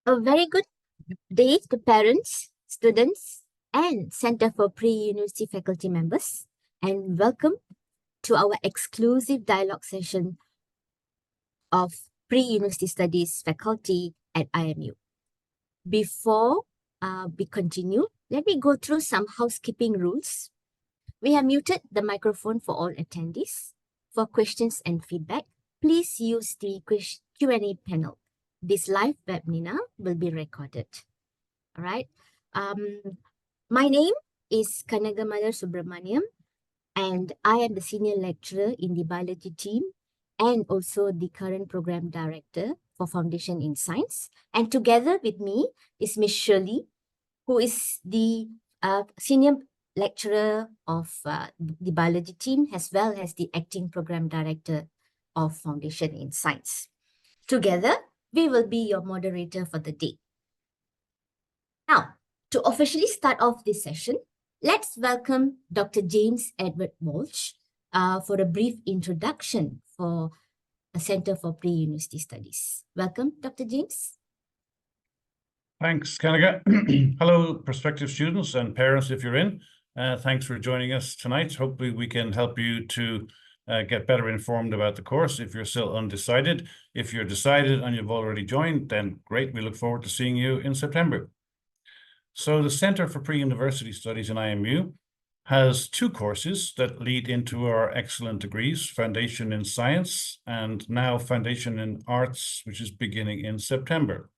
A very good day to parents, students, and Center for Pre-University faculty members, and welcome to our exclusive dialogue session of Pre-University Studies faculty at IMU. Before we continue, let me go through some housekeeping rules. We have muted the microphone for all attendees. For questions and feedback, please use the Q&A panel. This live webinar will be recorded. All right. My name is Kanagamala Subramaniam, and I am the senior lecturer in the biology team and also the current program director for Foundation in Science. And together with me is Ms. Shirley, who is the senior lecturer of the biology team, as well as the acting program director of Foundation in Science. Together, we will be your moderator for the day. Now, to officially start off this session, let's welcome Dr. James Edward Walsh for a brief introduction for the Center for Pre-University Studies. Welcome, Dr. James. Thanks, Kanaga. Hello, prospective students and parents if you're in. Thanks for joining us tonight. Hopefully we can help you to get better informed about the course if you're still undecided. If you're decided and you've already joined, then great. We look forward to seeing you in September. So the Center for Pre-University Studies in IMU has two courses that lead into our excellent degrees, Foundation in Science and now Foundation in Arts, which is beginning in September.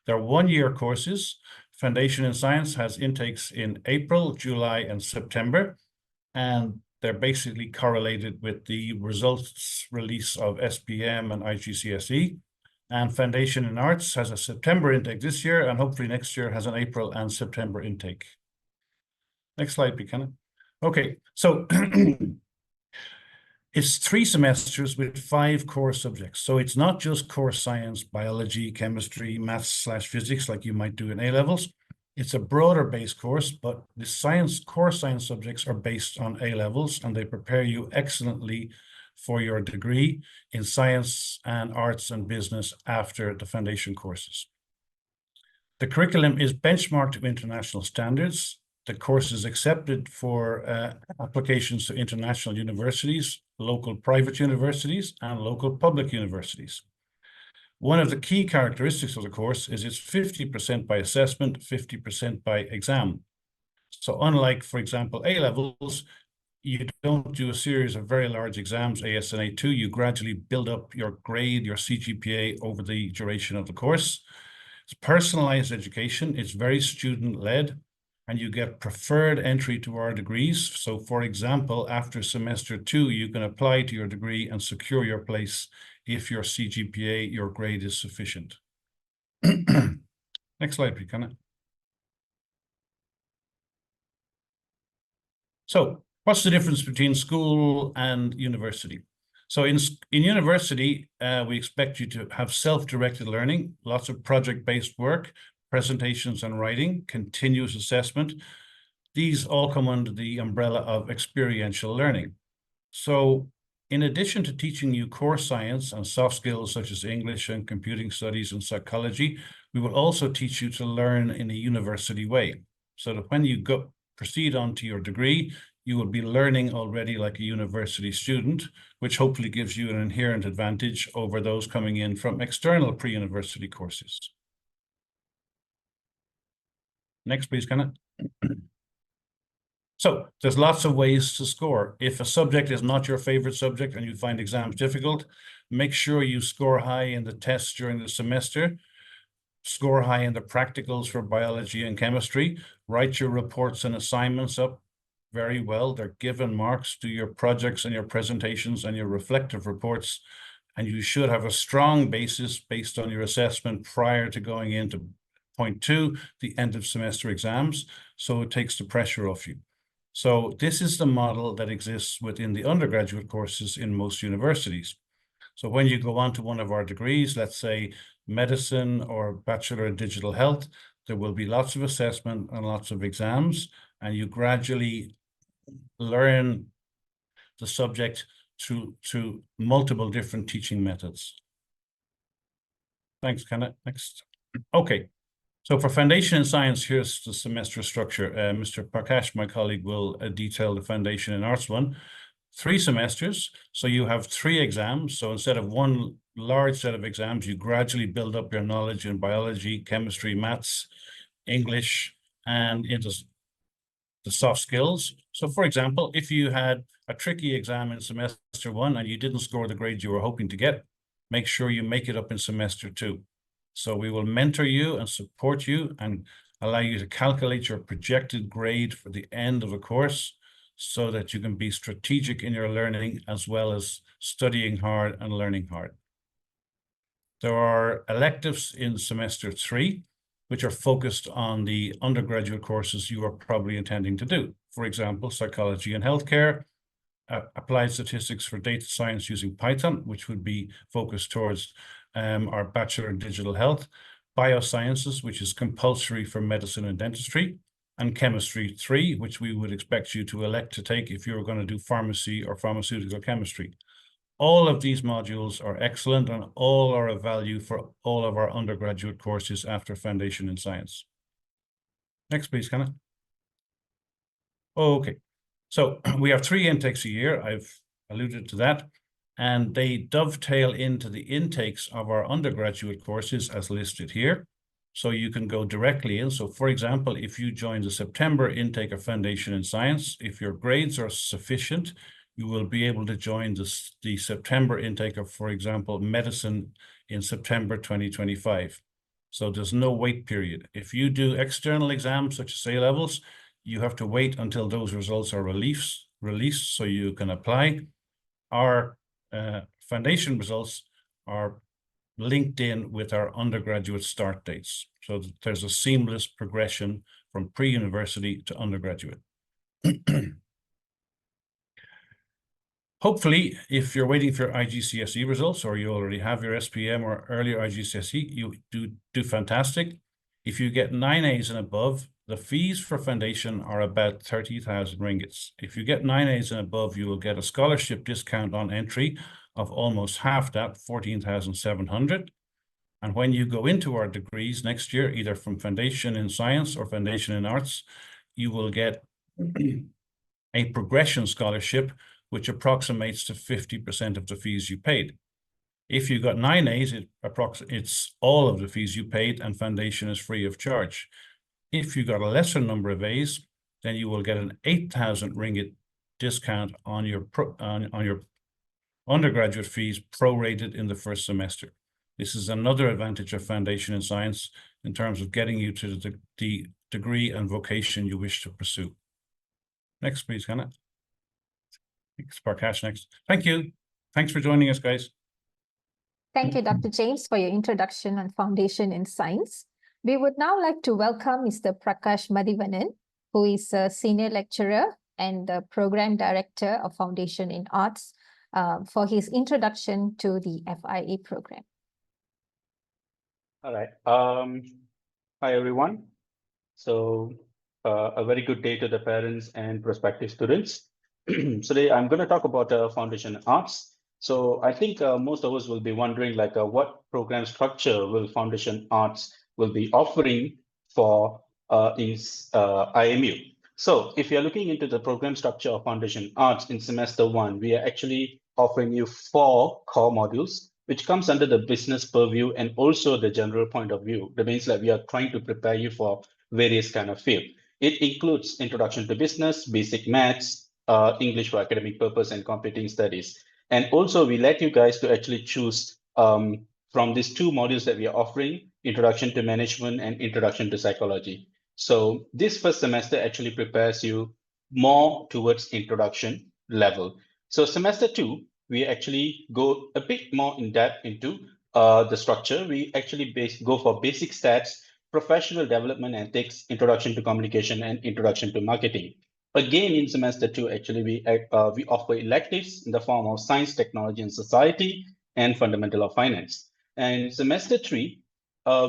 They're one-year courses. Foundation in Science has intakes in April, July, and September, and they're basically correlated with the results release of SPM and IGCSE. And Foundation in Arts has a September intake this year, and hopefully next year has an April and September intake. Next slide, Buchanan. Okay, so it's 3 semesters with 5 core subjects. So it's not just core science, biology, chemistry, maths/physics like you might do in A-levels. It's a broader base course, but the core science subjects are based on A-levels, and they prepare you excellently for your degree in science and arts and business after the foundation courses. The curriculum is benchmarked to international standards. The course is accepted for applications to international universities, local private universities, and local public universities. One of the key characteristics of the course is it's 50% by assessment, 50% by exam. So unlike, for example, A-levels, you don't do a series of very large exams, AS and A2. You gradually build up your grade, your CGPA over the duration of the course. It's personalized education. It's very student-led, and you get preferred entry to our degrees. So, for example, after semester 2, you can apply to your degree and secure your place if your CGPA, your grade is sufficient. Next slide, please, Kana. So, what's the difference between school and university? So in university, we expect you to have self-directed learning, lots of project-based work, presentations and writing, continuous assessment. These all come under the umbrella of experiential learning. So in addition to teaching you core science and soft skills such as English and computing studies and psychology, we will also teach you to learn in a university way. So that when you proceed on to your degree, you will be learning already like a university student, which hopefully gives you an inherent advantage over those coming in from external pre-university courses. Next, please, Kenneth. So there's lots of ways to score. If a subject is not your favorite subject and you find exams difficult, make sure you score high in the tests during the semester, score high in the practicals for biology and chemistry, write your reports and assignments up very well. They're given marks to your projects and your presentations and your reflective reports, and you should have a strong basis based on your assessment prior to going into point 2, the end of semester exams, so it takes the pressure off you. So this is the model that exists within the undergraduate courses in most universities. So when you go on to one of our degrees, let's say medicine or Bachelor in Digital Health, there will be lots of assessment and lots of exams, and you gradually learn the subject through multiple different teaching methods. Thanks, Kenneth. Next. Okay. So for Foundation in Science, here's the semester structure. Mr. Prakash, my colleague, will detail the Foundation in Arts one. 3 semesters, so you have 3 exams. So instead of one large set of exams, you gradually build up your knowledge in biology, chemistry, maths, English, and into the soft skills. So for example, if you had a tricky exam in semester 1 and you didn't score the grade you were hoping to get, make sure you make it up in semester 2. So we will mentor you and support you and allow you to calculate your projected grade for the end of the course so that you can be strategic in your learning as well as studying hard and learning hard. There are electives in semester 3, which are focused on the undergraduate courses you are probably intending to do. For example, psychology and healthcare, applied statistics for data science using Python, which would be focused towards our Bachelor in Digital Health, biosciences, which is compulsory for medicine and dentistry, and chemistry 3, which we would expect you to elect to take if you're going to do pharmacy or pharmaceutical chemistry. All of these modules are excellent and all are of value for all of our undergraduate courses after Foundation in Science. Next, please, Kenneth. Okay, so we have 3 intakes a year. I've alluded to that. And they dovetail into the intakes of our undergraduate courses as listed here. So you can go directly in. So for example, if you join the September intake of Foundation in Science, if your grades are sufficient, you will be able to join the September intake of, for example, medicine in September 2025. So there's no wait period. If you do external exams such as A-levels, you have to wait until those results are released so you can apply. Our Foundation results are linked in with our undergraduate start dates. So there's a seamless progression from pre-university to undergraduate. Hopefully, if you're waiting for IGCSE results or you already have your SPM or earlier IGCSE, you do fantastic. If you get 9 A's and above, the fees for Foundation are about 30,000 ringgits. If you get 9 A's and above, you will get a scholarship discount on entry of almost half that, 14,700. And when you go into our degrees next year, either from Foundation in Science or Foundation in Arts, you will get a progression scholarship, which approximates to 50% of the fees you paid. If you got 9 A's, it's all of the fees you paid and Foundation is free of charge. If you got a lesser number of A's, then you will get an 8,000 ringgit discount on your undergraduate fees prorated in the first semester. This is another advantage of Foundation in Science in terms of getting you to the degree and vocation you wish to pursue. Next, please, Hannah. Thanks, Prakash, next. Thank you. Thanks for joining us, guys. Thank you, Dr. James, for your introduction on Foundation in Science. We would now like to welcome Mr. Prakash Madhivanan, who is a senior lecturer and the program director of Foundation in Arts, for his introduction to the FIE program. All right. Hi, everyone. So a very good day to the parents and prospective students. Today, I'm going to talk about Foundation in Arts. So I think most of us will be wondering, like, what program structure will Foundation Arts will be offering for IMU. So if you're looking into the program structure of Foundation Arts in semester 1, we are actually offering you 4 core modules, which comes under the business purview and also the general point of view. That means that we are trying to prepare you for various kind of field. It includes introduction to business, basic maths, English for academic purpose, and computing studies. And also we let you guys to actually choose from these 2 modules that we are offering, introduction to management and introduction to psychology. So this first semester actually prepares you more towards introduction level. So semester 2, we actually go a bit more in depth into the structure. We actually go for basic stats, professional development ethics, introduction to communication, and introduction to marketing. Again, in semester 2, actually, we offer electives in the form of science, technology, and society, and fundamental of finance. And semester 3,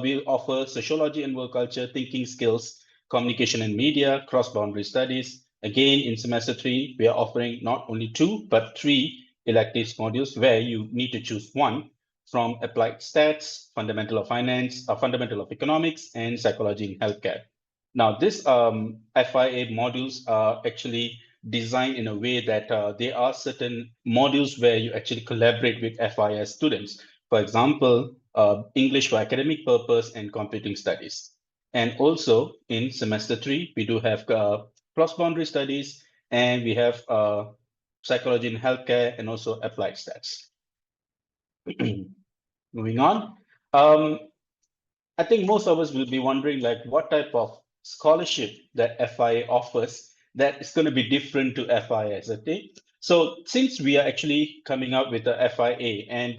we offer sociology and work culture, thinking skills, communication and media, cross-boundary studies. Again, in semester 3, we are offering not only 2, but 3 electives modules where you need to choose one from applied stats, fundamental of finance, fundamental of economics, and psychology in healthcare. Now, this FIA modules are actually designed in a way that there are certain modules where you actually collaborate with FIS students. For example, English for academic purpose and computing studies. And also in semester 3, we do have cross-boundary studies, and we have psychology in healthcare and also applied stats. Moving on. I think most of us will be wondering like what type of scholarship that FIA offers that is going to be different to FIS, okay? So since we are actually coming out with the FIA and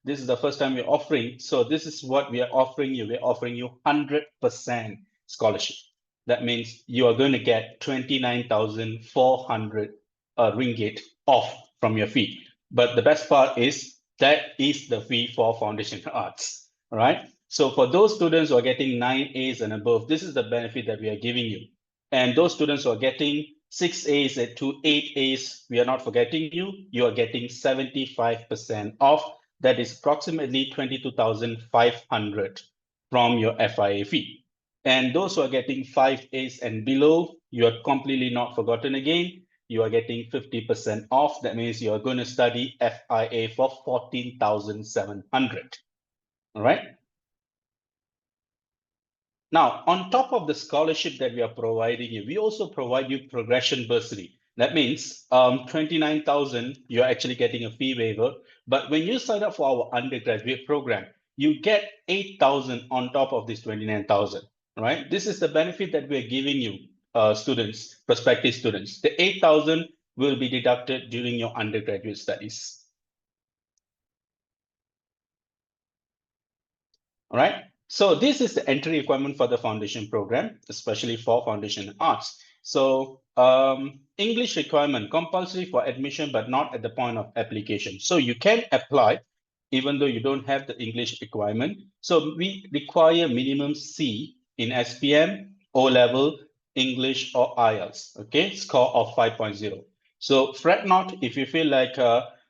this is the first time we're offering, so this is what we are offering you. We're offering you 100% scholarship. That means you are going to get 29,400 ringgit off from your fee. But the best part is that is the fee for Foundation Arts, all right? So for those students who are getting 9 A's and above, this is the benefit that we are giving you. And those students who are getting 6 A's to 8 A's, we are not forgetting you. You are getting 75% off. That is approximately 22,500 from your FIA fee. And those who are getting 5 A's and below, you are completely not forgotten again. You are getting 50% off. That means you are going to study FIA for 14,700. All right. Now, on top of the scholarship that we are providing you, we also provide you progression bursary. That means 29,000, you're actually getting a fee waiver. But when you sign up for our undergraduate program, you get 8,000 on top of this 29,000, right? This is the benefit that we're giving you, students, prospective students. The 8,000 will be deducted during your undergraduate studies. All right. So this is the entry requirement for the foundation program, especially for foundation arts. So English requirement compulsory for admission, but not at the point of application. So you can apply even though you don't have the English requirement. So we require minimum C in SPM, O-level, English or IELTS, okay, score of 5.0. So fret not if you feel like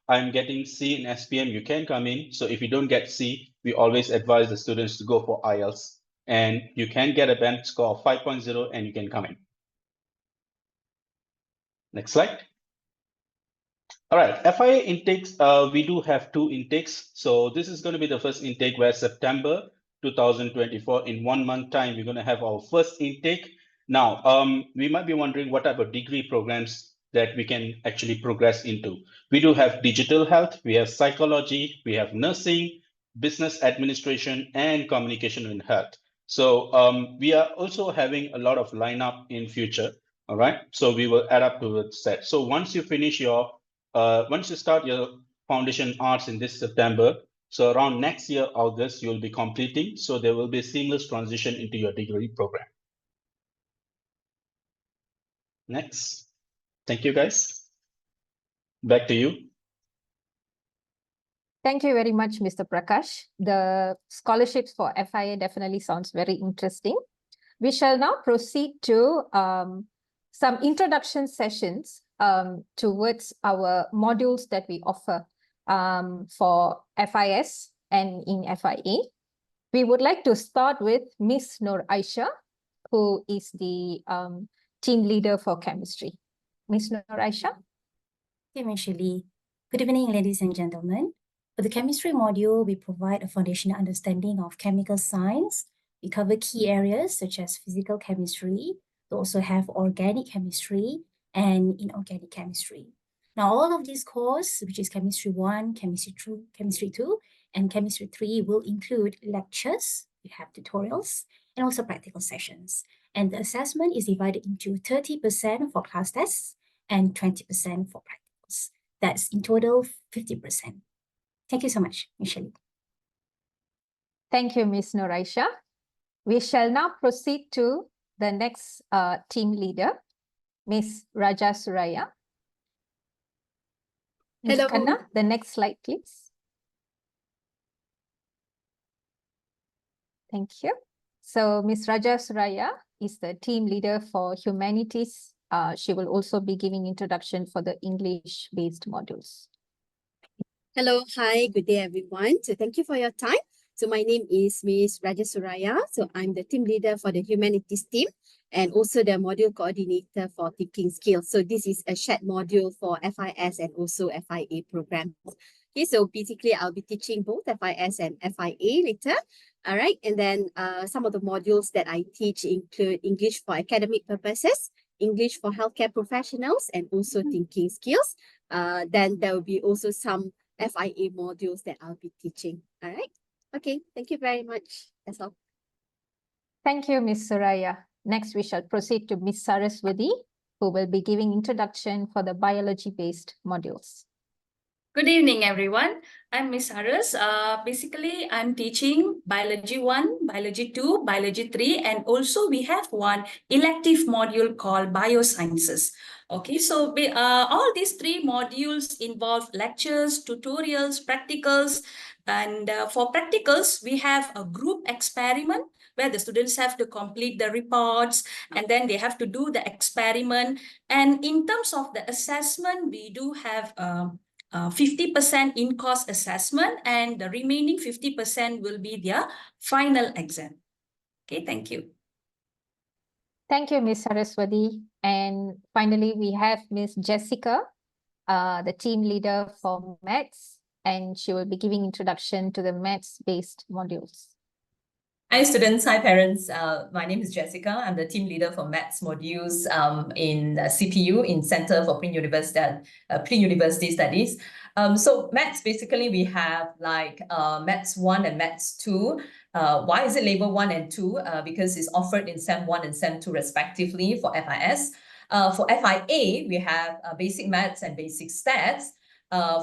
I'm getting C in SPM, you can come in. So if you don't get C, we always advise the students to go for IELTS, and you can get a band score of 5.0 and you can come in. Next slide. All right, FIA intakes, we do have 2 intakes. So this is going to be the first intake where September 2024, in 1 month time, we're going to have our first intake. Now, we might be wondering what type of degree programs that we can actually progress into. We do have digital health, we have psychology, we have nursing, business administration, and communication in health. So we are also having a lot of lineup in future. All right, so we will add up to the set. So once you finish your once you start your foundation arts in this September, so around next year, August, you'll be completing. So there will be a seamless transition into your degree program. Next. Thank you, guys. Back to you. Thank you very much, Mr. Prakash. The scholarships for FIA definitely sounds very interesting. We shall now proceed to some introduction sessions towards our modules that we offer for FIS and in FIA. We would like to start with Miss Nur Aisha, who is the team leader for chemistry. Miss Nur Aisha. Thank you, Ms. Shirley. Good evening, ladies and gentlemen. For the chemistry module, we provide a foundational understanding of chemical science. We cover key areas such as physical chemistry. We also have organic chemistry and inorganic chemistry. Now, all of these courses, which is Chemistry 1, Chemistry 2, and Chemistry 3 will include lectures, we have tutorials, and also practical sessions. And the assessment is divided into 30% for class tests and 20% for practicals. That's in total 50%. Thank you so much, Michelle. Thank you, Ms. Nur Aisha. We shall now proceed to the next team leader, Ms. Raja Suraya. Ms. Hello. Kanna, the next slide, please. Thank you. So Ms. Raja Suraya is the team leader for humanities. She will also be giving introduction for the English-based modules. Hello, hi, good day everyone. So thank you for your time. So my name is Ms. Raja Suraya. So I'm the team leader for the humanities team and also the module coordinator for thinking skills. So this is a shared module for FIS and also FIA programs. Okay, so basically I'll be teaching both FIS and FIA later. All right, and then some of the modules that I teach include English for academic purposes, English for healthcare professionals, and also thinking skills. Then there will be also some FIA modules that I'll be teaching. All right. Okay. Thank you very much. That's all. Thank you, Ms. Suraya. Next, we shall proceed to Ms. Saraswati, who will be giving introduction for the biology-based modules. Good evening, everyone. I'm Ms. Saras. Basically, I'm teaching Biology 1, Biology 2, Biology 3, and also we have one elective module called Biosciences. Okay, so all these three modules involve lectures, tutorials, practicals, and for practicals, we have a group experiment where the students have to complete the reports and then they have to do the experiment. And in terms of the assessment, we do have 50% in-course assessment and the remaining 50% will be their final exam. Okay, thank you. Thank you, Ms. Saraswati. And finally, we have Ms. Jessica, the team leader for maths, and she will be giving introduction to the maths-based modules. Hi students, hi parents. My name is Jessica. I'm the team leader for maths modules in CPU, in Center for Pre-University Studies. So maths, basically we have like maths 1 and maths 2. Why is it labeled 1 and 2? Because it's offered in SEM 1 and SEM 2 respectively for FIS. For FIA, we have basic maths and basic stats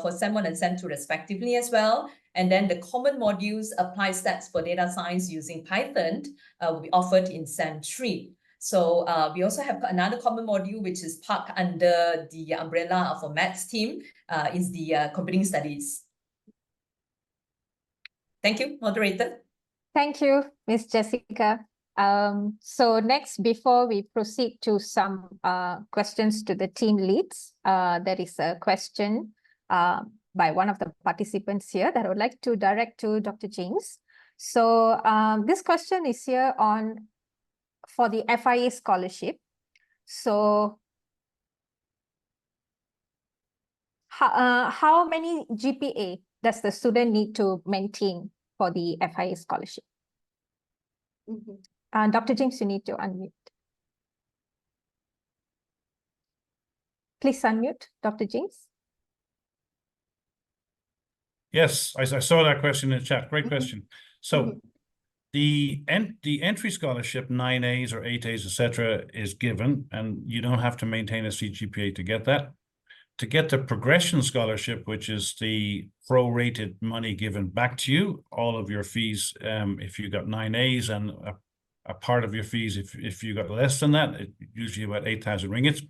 for SEM 1 and SEM 2 respectively as well. And then the common modules, applied stats for data science using Python, will be offered in SEM 3. So we also have another common module, which is parked under the umbrella of our maths team, is the computing studies. Thank you, moderator. Thank you, Ms. Jessica. So next, before we proceed to some questions to the team leads, there is a question by one of the participants here that I would like to direct to Dr. James. So this question is here for the FIA scholarship. So how many GPA does the student need to maintain for the FIA scholarship? Dr. James, you need to unmute. Please unmute, Dr. James. Yes, I saw that question in the chat. Great question. So the entry scholarship, 9As or 8As, etc., is given, and you don't have to maintain a CGPA to get that. To get the progression scholarship, which is the prorated money given back to you, all of your fees, if you got 9As, and a part of your fees if you got less than that, usually about 8,000 ringgits,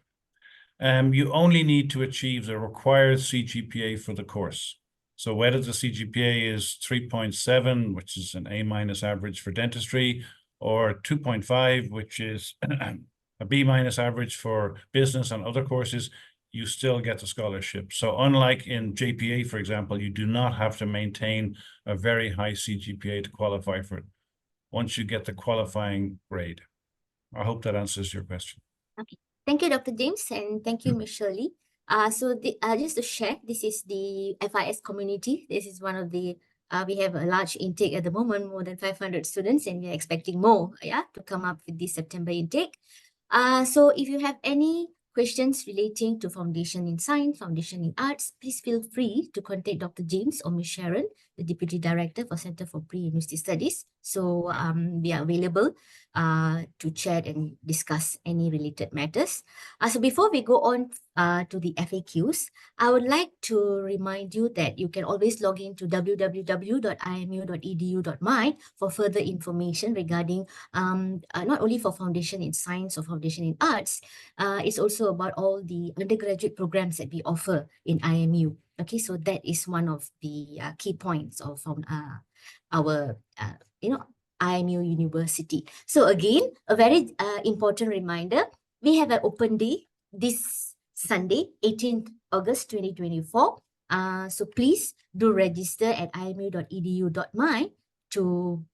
you only need to achieve the required CGPA for the course. So whether the CGPA is 3.7, which is an A- average for dentistry, or 2.5, which is a B- average for business and other courses, you still get the scholarship. So unlike in JPA, for example, you do not have to maintain a very high CGPA to qualify for it once you get the qualifying grade. I hope that answers your question. Okay. Thank you, Dr. James, and thank you, Ms. Shirley. Just to share, this is the FIS community. This is one of the, we have a large intake at the moment, more than 500 students, and we're expecting more, to come up with this September intake. So if you have any questions relating to Foundation in Science, Foundation in Arts, please feel free to contact Dr. James or Ms. Sharon, the Deputy Director for Center for Pre-University Studies. So we are available to chat and discuss any related matters. So before we go on to the FAQs, I would like to remind you that you can always log in to www.imu.edu.my for further information regarding not only for Foundation in Science or Foundation in Arts, it's also about all the undergraduate programs that we offer in IMU. Okay, so that is one of the key points of our IMU University. So again, a very important reminder, we have an open day this Sunday, 18th August 2024. So please do register at imu.edu.my to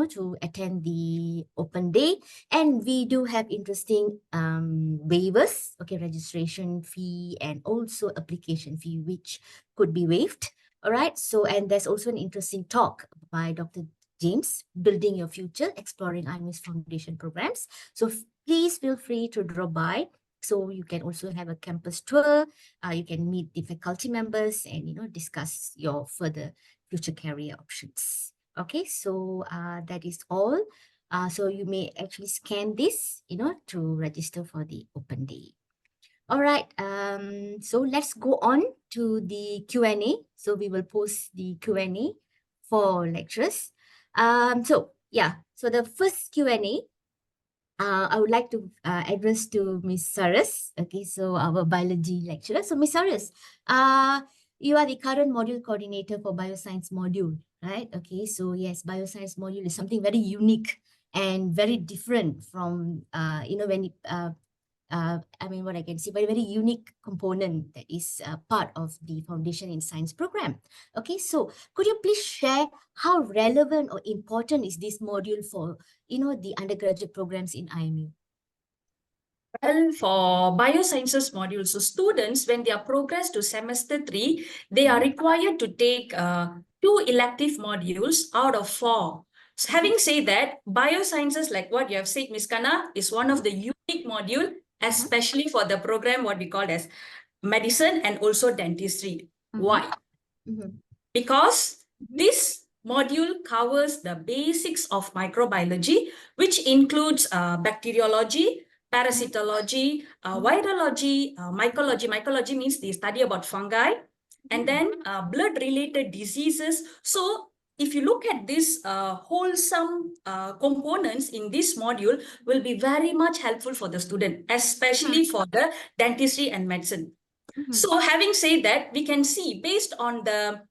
to attend the open day. And we do have interesting waivers, okay, registration fee and also application fee, which could be waived. All right. So, and there's also an interesting talk by Dr. James, Building Your Future, Exploring IMU's Foundation Programs. So please feel free to drop by. So you can also have a campus tour. You can meet the faculty members and, discuss your further future career options. Okay, so that is all. So you may actually scan this, to register for the open day. All right, so let's go on to the Q&A. So we will post the Q&A for lecturers. So the first Q&A, I would like to address to Ms. Saras. Okay, so our biology lecturer. So Ms. Saras, you are the current module coordinator for bioscience module, right? Okay, so yes, bioscience module is something very unique and very different from, when it, what I can see, but a very unique component that is part of the Foundation in Science program. Okay, so could you please share how relevant or important is this module for, the undergraduate programs in IMU? Well, for biosciences modules, so students, when they are progressed to semester 3, they are required to take 2 elective modules out of 4. So having said that, biosciences, like what you have said, Ms. Kana, is one of the unique module, especially for the program, what we call as medicine and also dentistry. Why? Because this module covers the basics of microbiology, which includes bacteriology, parasitology, virology, mycology. Mycology means the study about fungi, and then blood-related diseases. So if you look at these wholesome components in this module, will be very much helpful for the student, especially for the dentistry and medicine. So having said that, we can see based on the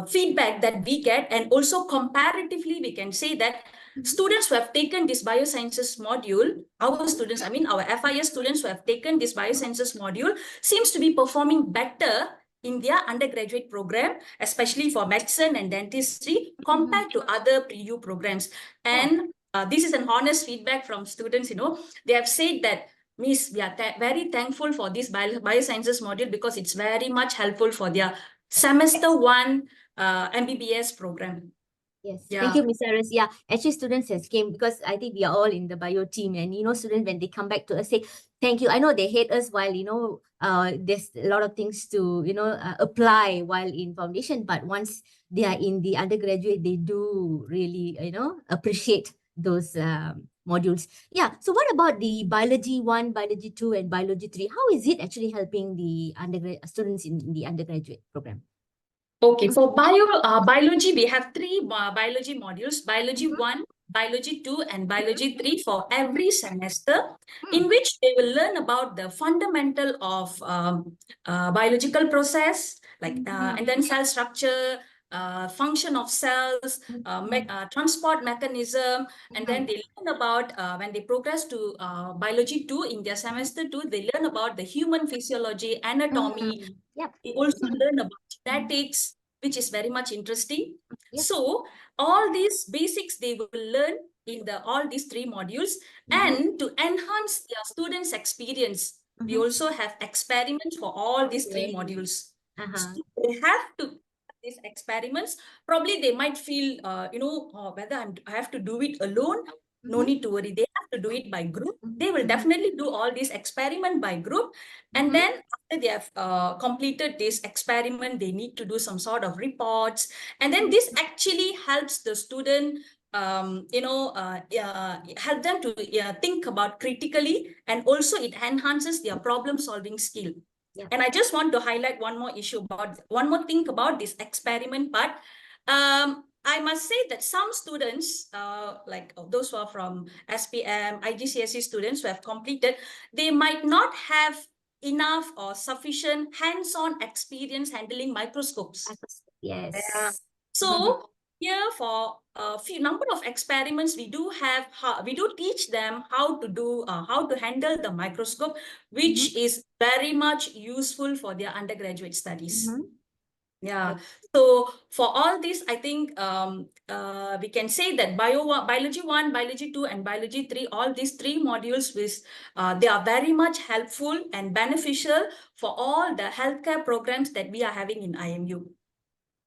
feedback that we get, and also comparatively, we can say that students who have taken this biosciences module, our FIS students who have taken this biosciences module seems to be performing better in their undergraduate program, especially for medicine and dentistry, compared to other pre-U programs. And this is an honest feedback from students, they have said that, Miss, we are very thankful for this biosciences module because it's very much helpful for their semester 1 MBBS program. Yes, Yeah. thank you, Ms. Saras. Yeah, actually students has came because I think we are all in the bio team, and students, when they come back to us, say thank you. I know they hate us while there's a lot of things to apply while in foundation, but once they are in the undergraduate, they do really appreciate those modules. Yeah. So what about the biology 1, biology 2, and biology 3? How is it actually helping the students in the undergraduate program? Okay, for biology, we have 3 biology modules, biology 1, biology 2, and biology 3 for every semester, in which they will learn about the fundamental of biological process, like and then cell structure, function of cells, transport mechanism, and then they learn about, when they progress to biology 2 in their semester 2, they learn about the human physiology, anatomy. Yep. They also learn about genetics, which is very much interesting. Yep. So all these basics they will learn in all these 3 modules, and to enhance their students' experience, we also have experiments for all these 3 modules. So they have to these experiments. Probably they might feel, whether I have to do it alone. No need to worry. They have to do it by group. They will definitely do all these experiment by group. And then after they have completed this experiment, they need to do some sort of reports. And then this actually helps the student, help them to think about critically, and also it enhances their problem solving skill. Yeah. And I just want to highlight one more thing about this experiment part. I must say that some students, like those who are from SPM, IGCSE students who have completed, they might not have enough or sufficient hands-on experience handling microscopes. Yes. So here for a few number of experiments, we do teach them how to do how to handle the microscope, which is very much useful for their undergraduate studies. Yeah. So for all this, I think we can say that biology 1, biology 2, and biology 3, all these 3 modules they are very much helpful and beneficial for all the healthcare programs that we are having in IMU.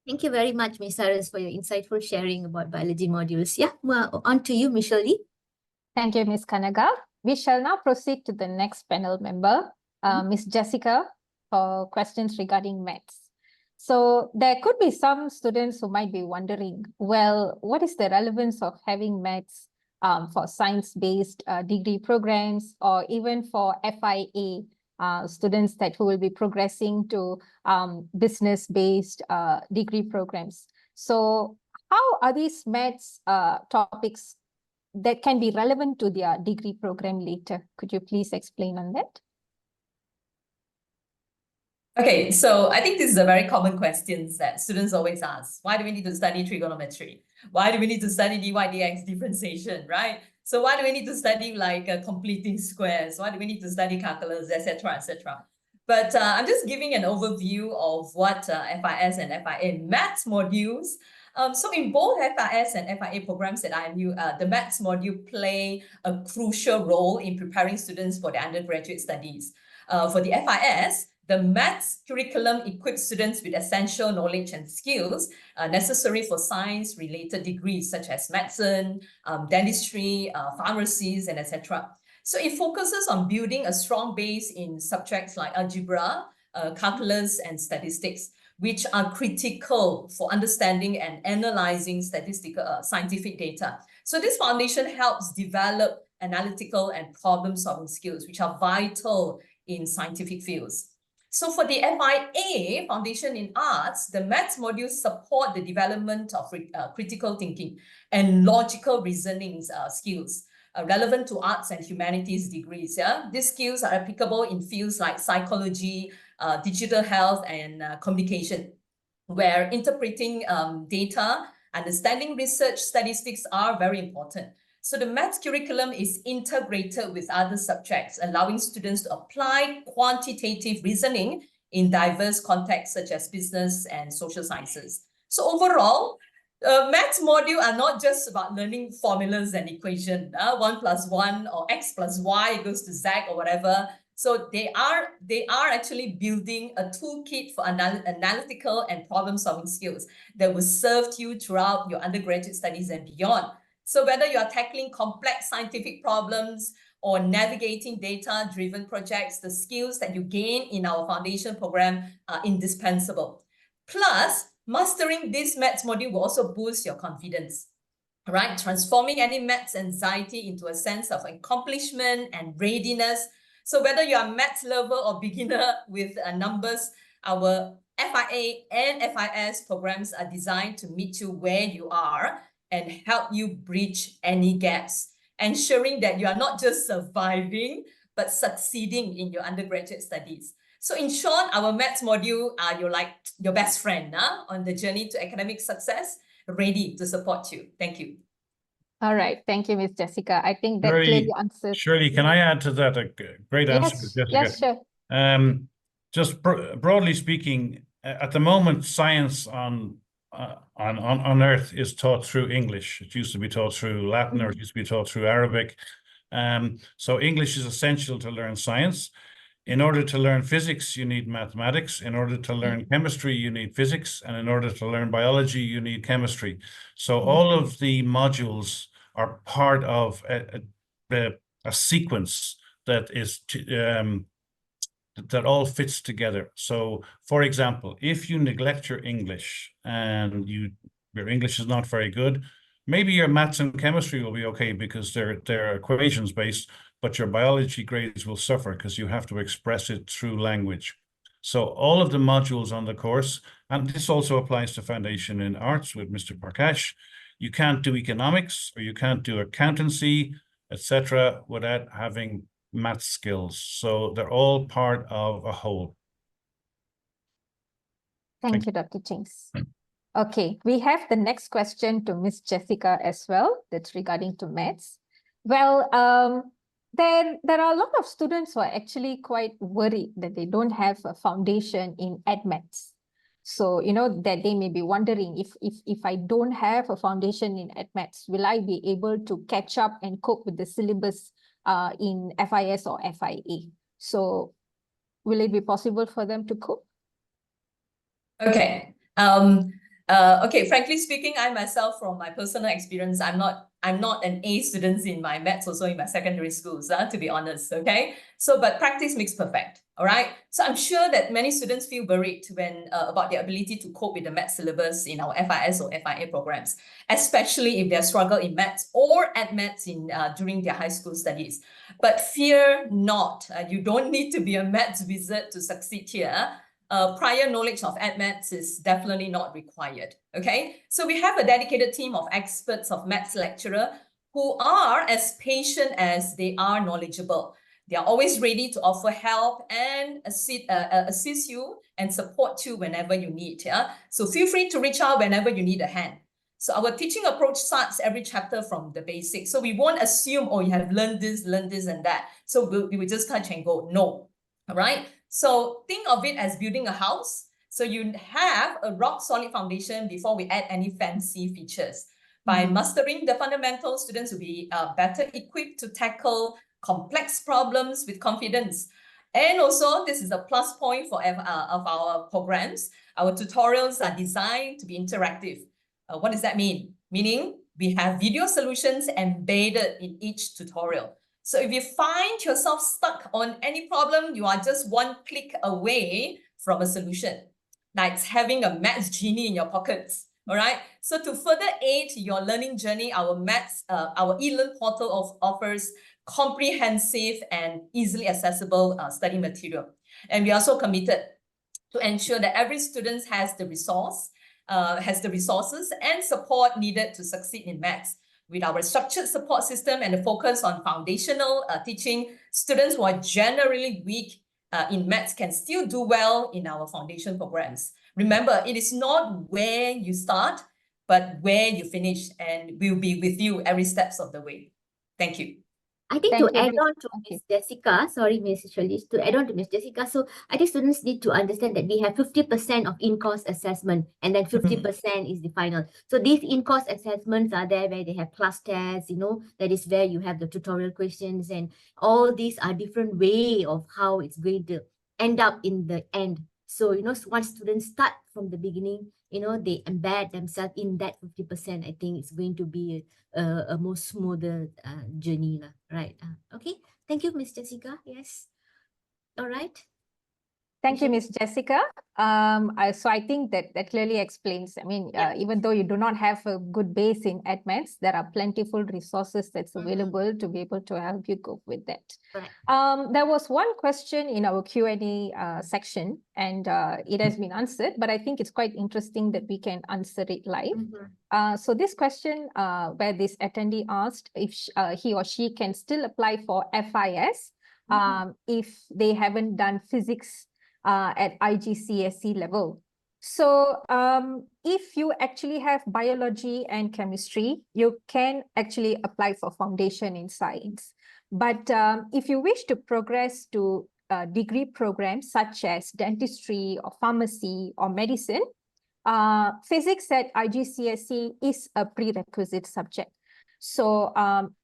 Thank you very much, Ms. Saras, for your insightful sharing about biology modules. Yeah, well, on to you, Michelle Lee. Thank you, Ms. Kanaga. We shall now proceed to the next panel member, Ms. Jessica, for questions regarding maths. So there could be some students who might be wondering, well, what is the relevance of having maths for science-based degree programs, or even for FIA students who will be progressing to business-based degree programs? So how are these maths topics that can be relevant to their degree program later? Could you please explain on that? Okay, so I think this is a very common question that students always ask. Why do we need to study trigonometry? Why do we need to study dy dx differentiation, right? So why do we need to study like completing squares? Why do we need to study calculus, etc., etc.? But I'm just giving an overview of what FIS and FIA maths modules. So in both FIS and FIA programs at IMU, the maths module play a crucial role in preparing students for their undergraduate studies. For the FIS, the maths curriculum equips students with essential knowledge and skills necessary for science-related degrees such as medicine, dentistry, pharmacies, and etc. So it focuses on building a strong base in subjects like algebra, calculus, and statistics, which are critical for understanding and analyzing statistical scientific data. So this foundation helps develop analytical and problem-solving skills, which are vital in scientific fields. So for the FIA, Foundation in Arts, the maths modules support the development of critical thinking and logical reasoning skills relevant to arts and humanities degrees. Yeah? These skills are applicable in fields like psychology, digital health, and communication, where interpreting data, understanding research statistics are very important. So the maths curriculum is integrated with other subjects, allowing students to apply quantitative reasoning in diverse contexts such as business and social sciences. So overall, maths module are not just about learning formulas and equations, 1 + 1 or x + y equals to z or whatever. So they are actually building a toolkit for analytical and problem-solving skills that will serve you throughout your undergraduate studies and beyond. So whether you are tackling complex scientific problems or navigating data-driven projects, the skills that you gain in our foundation program are indispensable. Plus, mastering this maths module will also boost your confidence, right? Transforming any maths anxiety into a sense of accomplishment and readiness. So whether you are a maths lover or beginner with numbers, our FIA and FIS programs are designed to meet you where you are and help you bridge any gaps, ensuring that you are not just surviving, but succeeding in your undergraduate studies. So in short, our maths module are your best friend on the journey to academic success, ready to support you. Thank you. All right. Thank you, Ms. Jessica. I think that clearly answers. Shirley, can I add to that? A great answer, Jessica. Yes, sure. Just broadly speaking, at the moment, science on Earth is taught through English. It used to be taught through Latin, or it used to be taught through Arabic. So English is essential to learn science. In order to learn physics, you need mathematics. In order to learn chemistry, you need physics. And in order to learn biology, you need chemistry. So all of the modules are part of a sequence that is that all fits together. So, for example, if you neglect your English and your English is not very good, maybe your maths and chemistry will be okay because they're equations based, but your biology grades will suffer because you have to express it through language. So all of the modules on the course, and this also applies to Foundation in Arts with Mr. Prakash, you can't do economics or you can't do accountancy, etc., without having math skills. So they're all part of a whole. Thank you, Dr. James. Okay, we have the next question to Miss Jessica as well. That's regarding to maths. Well, there are a lot of students who are actually quite worried that they don't have a foundation in AdMaths. So, you know, that they may be wondering if I don't have a foundation in AdMaths, will I be able to catch up and cope with the syllabus in FIS or FIA? So will it be possible for them to cope? Okay. Okay, frankly speaking, I myself, from my personal experience, I'm not an A student in my maths, also in my secondary schools, to be honest, okay? So, but practice makes perfect, all right? So I'm sure that many students feel worried when about their ability to cope with the maths syllabus in our FIS or FIA programs, especially if they struggle in maths or AdMaths during their high school studies. But fear not, you don't need to be a maths wizard to succeed here. Prior knowledge of AdMaths is definitely not required, okay? So we have a dedicated team of experts of maths lecturer who are as patient as they are knowledgeable. They are always ready to offer help and assist you and support you whenever you need, yeah? So feel free to reach out whenever you need a hand. So our teaching approach starts every chapter from the basics. So we won't assume, oh, you have learned this, and that. So we will just touch and go. No, all right? So think of it as building a house. So you have a rock solid foundation before we add any fancy features. By mastering the fundamentals, students will be better equipped to tackle complex problems with confidence. And also, this is a plus point for of our programs. Our tutorials are designed to be interactive. What does that mean? Meaning we have video solutions embedded in each tutorial. So if you find yourself stuck on any problem, you are just one click away from a solution. Like having a maths genie in your pockets, all right? So to further aid your learning journey, our eLearn portal offers comprehensive and easily accessible study material. And we are also committed to ensure that every student has the resources and support needed to succeed in maths. With our structured support system and the focus on foundational teaching, students who are generally weak in maths can still do well in our foundation programs. Remember, it is not where you start, but where you finish, and we'll be with you every step of the way. Thank you. I think Thank to you, add Miss- on to Miss Jessica, sorry, Miss Shirley, to add on to Miss Jessica, so I think students need to understand that we have 50% of in-course assessment and then 50% is the final. So these in-course assessments are there where they have class tests, you know, that is where you have the tutorial questions, and all these are different way of how it's going to end up in the end. So, you know, once students start from the beginning, you know, they embed themselves in that 50%, I think it's going to be a more smoother journey, right? Okay, thank you, Miss Jessica. Yes, all right. Thank you, Miss Jessica. So I think that clearly explains, I mean, even though you do not have a good base in AdMaths, there are plentiful resources that's available to be able to help you cope with that. Right. There was one question in our Q&A section, and it has been answered, but I think it's quite interesting that we can answer it live. So this question where this attendee asked if he or she can still apply for FIS if they haven't done physics at IGCSE level. So if you actually have biology and chemistry, you can actually apply for foundation in science. But if you wish to progress to degree programs such as dentistry or pharmacy or medicine, physics at IGCSE is a prerequisite subject. So,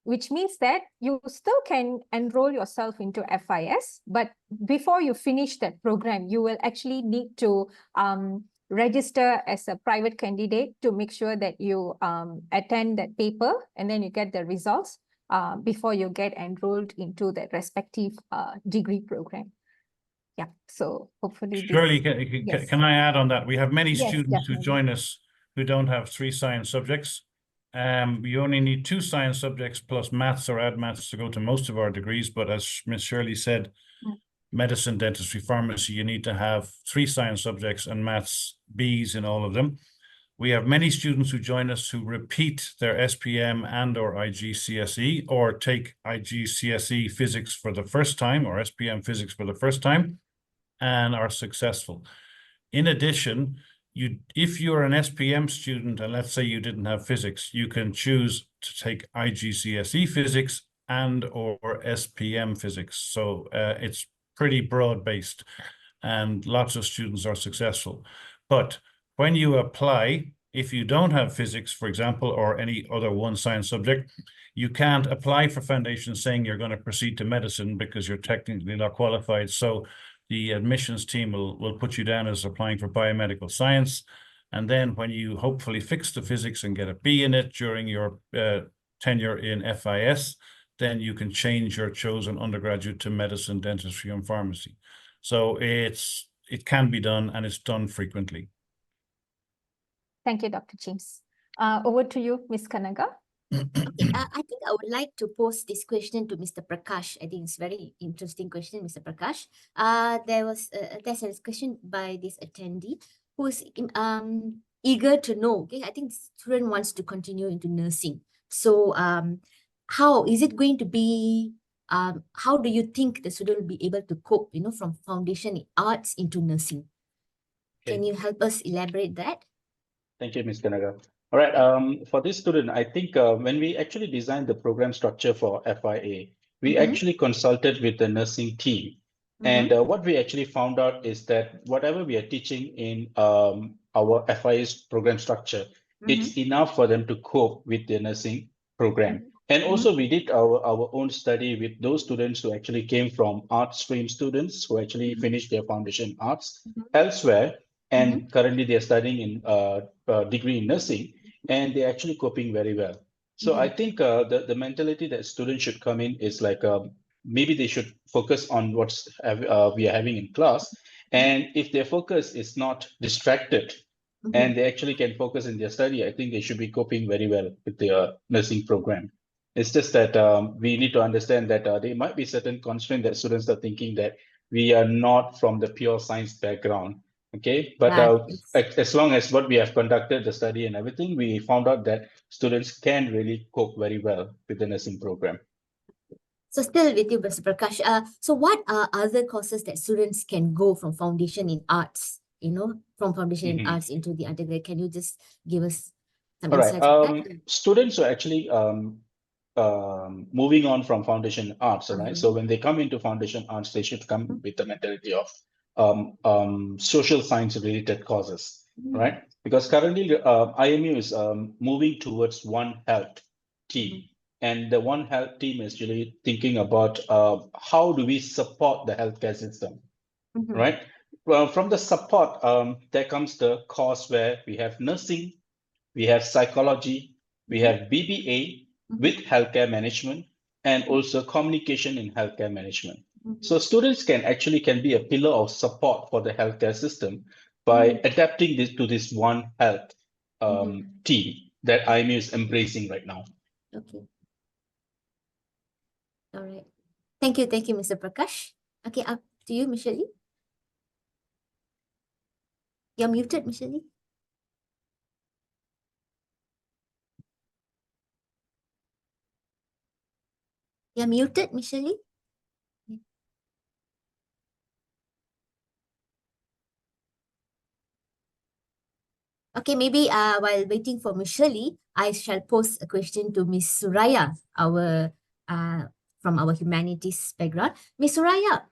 which means that you still can enroll yourself into FIS, but before you finish that program, you will actually need to register as a private candidate to make sure that you attend that paper, and then you get the results before you get enrolled into that respective degree program. Yeah, so hopefully Shirley, Yes. can I add on that? We have many Yes, students who definitely. join us who don't have 3 science subjects. You only need 2 science subjects plus maths or AdMaths to go to most of our degrees. But as Miss Shirley said, medicine, dentistry, pharmacy, you need to have 3 science subjects and maths Bs in all of them. We have many students who join us who repeat their SPM and or IGCSE or take IGCSE physics for the first time or SPM physics for the first time and are successful. In addition, if you're an SPM student and let's say you didn't have physics, you can choose to take IGCSE physics and or SPM physics. So it's pretty broad-based and lots of students are successful. But when you apply, if you don't have physics, for example, or any other one science subject, you can't apply for foundation saying you're going to proceed to medicine because you're technically not qualified. So the admissions team will put you down as applying for biomedical science. And then when you hopefully fix the physics and get a B in it during your tenure in FIS, then you can change your chosen undergraduate to medicine, dentistry, and pharmacy. So it can be done and it's done frequently. Thank you, Dr. James. Over to you, Ms. Kanaga. Okay, I think I would like to pose this question to Mr. Prakash. I think it's a very interesting question, Mr. Prakash. There's a question by this attendee who is eager to know. Okay, I think the student wants to continue into nursing. So how is it going to be? How do you think the student will be able to cope? From foundation in arts into nursing. Okay. Can you help us elaborate that? Thank you, Ms. Kanaga. All right, for this student, I think when we actually designed the program structure for FIA, we actually consulted with the nursing team. And what we actually found out is that whatever we are teaching in our FIA's program structure, it's enough for them to cope with the nursing program. And also we did our own study with those students who actually came from art stream students who actually finished their foundation arts elsewhere. And currently they're studying in degree in nursing, and they're actually coping very well. So I think the mentality that students should come in is like, maybe they should focus on what's we are having in class. And if their focus is not distracted and they actually can focus in their study, I think they should be coping very well with their nursing program. It's just that we need to understand that there might be certain constraints that students are thinking that we are not from the pure science background. Okay, but as long as what we have conducted the study and everything, we found out that students can really cope very well with the nursing program. So still with you, Mr. Prakash. So what are other courses that students can go from foundation in arts? From foundation in arts into the undergrad. Can you just give us some insights on that? Students are actually moving on from foundation arts, right? So when they come into foundation arts, they should come with the mentality of social science related courses, right? Because currently IMU is moving towards One Health team, and the One Health team is really thinking about how do we support the healthcare system, right? Well, from the support, there comes the course where we have nursing, we have psychology, we have BBA with healthcare management, and also communication in healthcare management. So students can be a pillar of support for the healthcare system by adapting this to this One Health team that IMU is embracing right now. Okay. All right. Thank you, Mr. Prakash. Okay, up to you, Michelle Lee. You're muted, Michelle Lee. You're muted, Michelle Lee. Okay, maybe while waiting for Michelle Lee, I shall pose a question to Miss Suraya, our from our humanities background. Miss Suraya,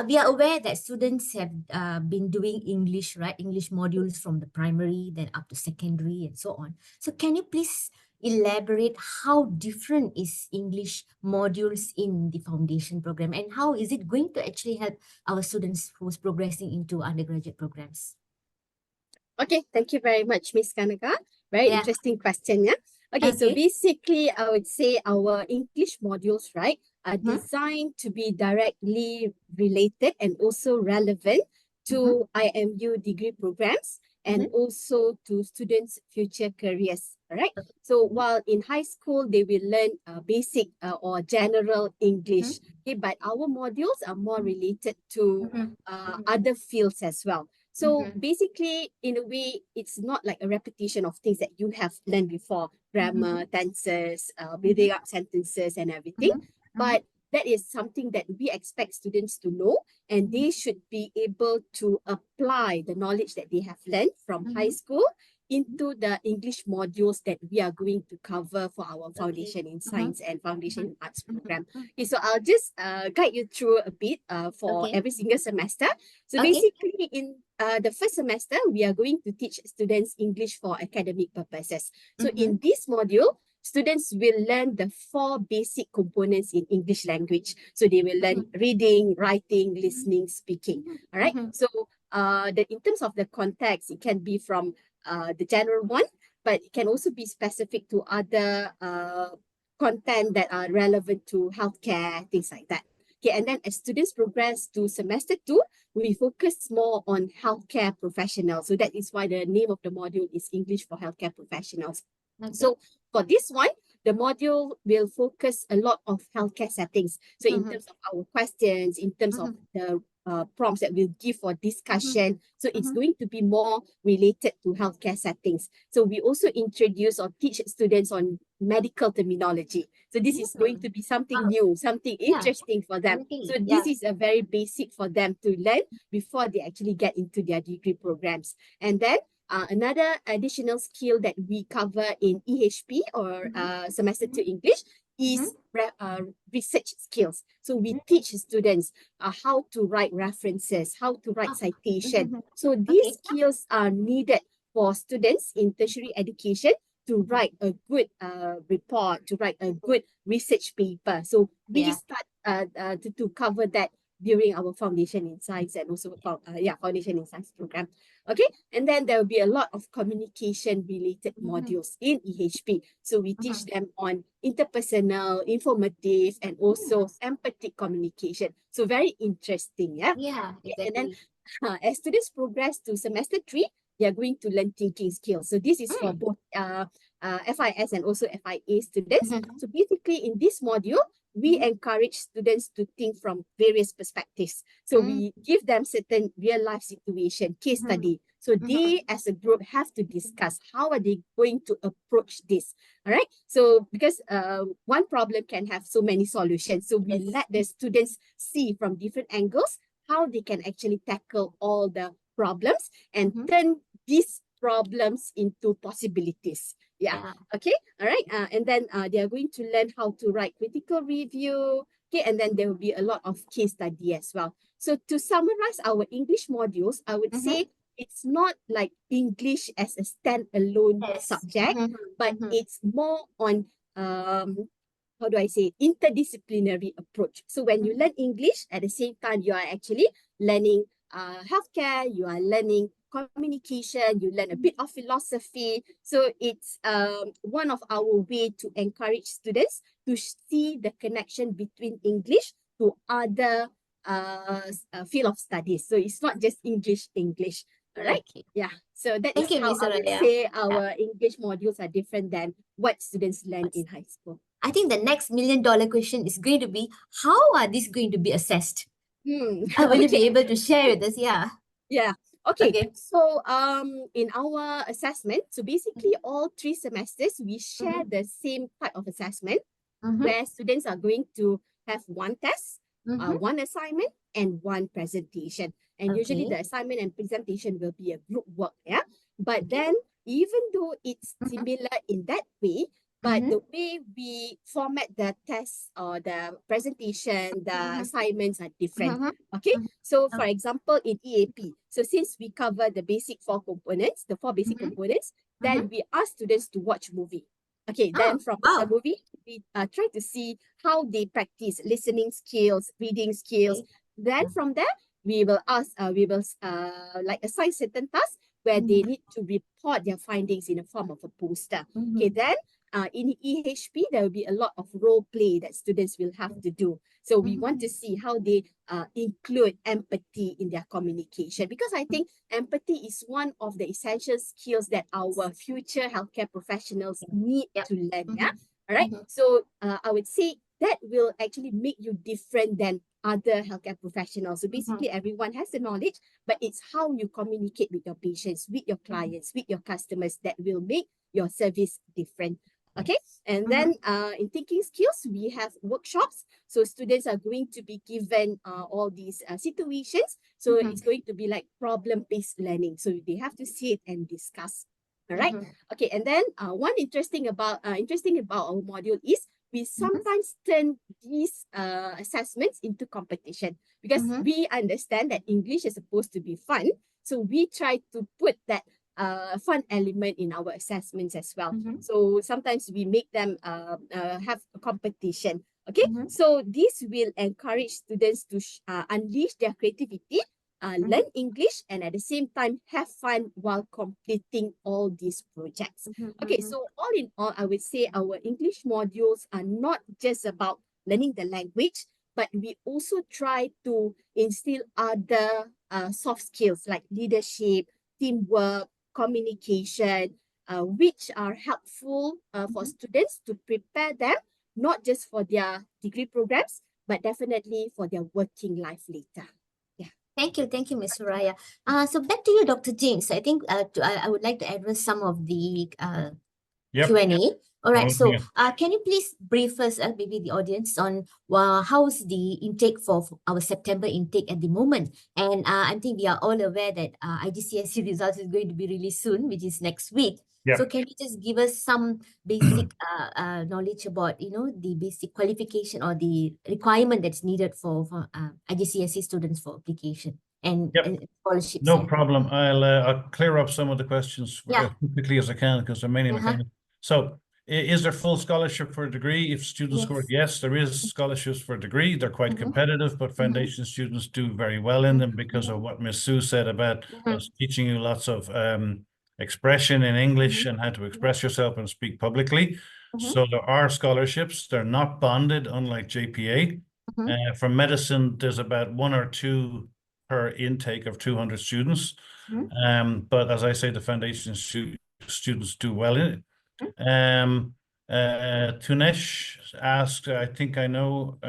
we are aware that students have been doing English, right? English modules from the primary, then up to secondary and so on. So can you please elaborate how different is English modules in the foundation program and how is it going to actually help our students who's progressing into undergraduate programs? Okay, thank you very much, Ms. Kanaga. Very interesting question, yeah? Okay, so basically, I would say our English modules, right, are designed to be directly related and also relevant to IMU degree programs and also to students' future careers, right? So while in high school, they will learn basic or general English, okay, but our modules are more related to other fields as well. So basically, in a way, it's not like a repetition of things that you have learned before, grammar, tenses, building up sentences and everything. But that is something that we expect students to know, and they should be able to apply the knowledge that they have learned from high school into the English modules that we are going to cover for our Foundation in Science and Foundation in Arts program. Okay, so I'll just guide you through a bit for every single semester. So basically in the first semester, we are going to teach students English for academic purposes. So in this module, students will learn the 4 basic components in English language. So they will learn reading, writing, listening, speaking. All right. So in terms of the context, it can be from the general one, but it can also be specific to other content that are relevant to healthcare, things like that. Okay, and then as students progress to semester 2, we focus more on healthcare professionals. So that is why the name of the module is English for Healthcare Professionals. So for this one, the module will focus a lot of healthcare settings. So in terms of our questions, in terms of the prompts that we'll give for discussion. So it's going to be more related to healthcare settings. So we also introduce or teach students on medical terminology. So this is going to be something new, something interesting for them. So this is a very basic for them to learn before they actually get into their degree programs. And then another additional skill that we cover in EHP or semester 2 English is research skills. So we teach students how to write references, how to write citation. So these skills are needed for students in tertiary education to write a good report, to write a good research paper. So we start to cover that during our Foundation in Science and also Foundation in Science program. Okay, and then there will be a lot of communication related modules in EHP. So we teach them on interpersonal, informative, and also empathic communication. So very interesting, Exactly. And then as students progress to semester 3, they are going to learn thinking skills. So this is for both FIS and also FIA students. So basically in this module, we encourage students to think from various perspectives. So we give them certain real life situation, case study. So they as a group have to discuss how are they going to approach this. All right. So because one problem can have so many solutions. So we let the students see from different angles how they can actually tackle all the problems and turn these problems into possibilities. Okay, all right. And then they are going to learn how to write critical review. Okay, and then there will be a lot of case study as well. So to summarize our English modules, I would say it's not like English as a standalone subject, but it's more on how do I say, interdisciplinary approach. So when you learn English, at the same time, you are actually learning healthcare, you are learning communication, you learn a bit of philosophy. So it's one of our way to encourage students to see the connection between English to other field of studies. So it's not just English. All right. Yeah. So that is how I would say our English modules are different than what students learn in high school. I think the next $1 million question is going to be, how are these going to be assessed? Will you be able to share with us? Yeah. Okay. So in our assessment, so basically all 3 semesters, we share the same type of assessment where students are going to have 1 test, 1 assignment, and 1 presentation. And usually the assignment and presentation will be a group work. But then even though it's similar in that way, but the way we format the tests or the presentation, the assignments are different. Okay. So for example, in EAP, so since we cover the basic 4 components, the 4 basic components, then we ask students to watch movie. Okay, then from the movie, we try to see how they practice listening skills, reading skills. Then from there, we will ask, like assign certain tasks where they need to report their findings in the form of a poster. Okay, then in EHP, there will be a lot of role play that students will have to do. So we want to see how they include empathy in their communication, because I think empathy is one of the essential skills that our future healthcare professionals need to learn. All right. So I would say that will actually make you different than other healthcare professionals. So basically everyone has the knowledge, but it's how you communicate with your patients, with your clients, with your customers that will make your service different. Okay, and then in thinking skills, we have workshops. So students are going to be given all these situations. So it's going to be like problem-based learning. So they have to sit and discuss. All right. Okay, and then one interesting about our module is we sometimes turn these assessments into competition because we understand that English is supposed to be fun. So we try to put that fun element in our assessments as well. So sometimes we make them have a competition. Okay, so this will encourage students to unleash their creativity, learn English, and at the same time have fun while completing all these projects. Okay, so all in all, I would say our English modules are not just about learning the language, but we also try to instill other soft skills like leadership, teamwork, communication, which are helpful for students to prepare them, not just for their degree programs, but definitely for their working life later. Thank you, Ms. Soraya. So back to you, Dr. James. I think I would like to address some of the Q&A. All right, so can you please brief us, maybe the audience, on how's the intake for our September intake at the moment? And I think we are all aware that IGCSE results is going to be released soon, which is next week. So can you just give us some basic knowledge about, the basic qualification or the requirement that's needed for IGCSE students for application and scholarships? No problem. I'll clear up some of the questions as quickly as I can because there are many. So is there full scholarship for a degree? If students score, yes, there is scholarships for a degree. They're quite competitive, but foundation students do very well in them because of what Ms. Sue said about us teaching you lots of expression in English and how to express yourself and speak publicly. So there are scholarships. They're not bonded, unlike JPA. For medicine, there's about 1 or 2 per intake of 200 students. But as I say, the foundation students do well in it. Tunesh asked, I think I know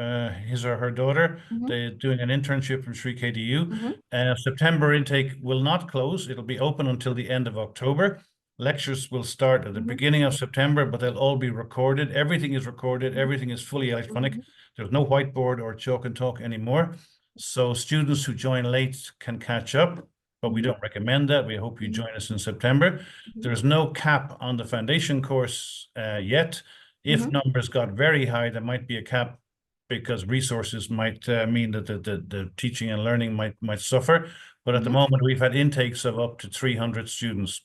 his or her daughter, they're doing an internship from Sri KDU. September intake will not close. It'll be open until the end of October. Lectures will start at the beginning of September, but they'll all be recorded. Everything is recorded. Everything is fully electronic. There's no whiteboard or chalk and talk anymore. So students who join late can catch up, but we don't recommend that. We hope you join us in September. There's no cap on the foundation course yet. If numbers got very high, there might be a cap because resources might mean that the teaching and learning might suffer. But at the moment, we've had intakes of up to 300 students.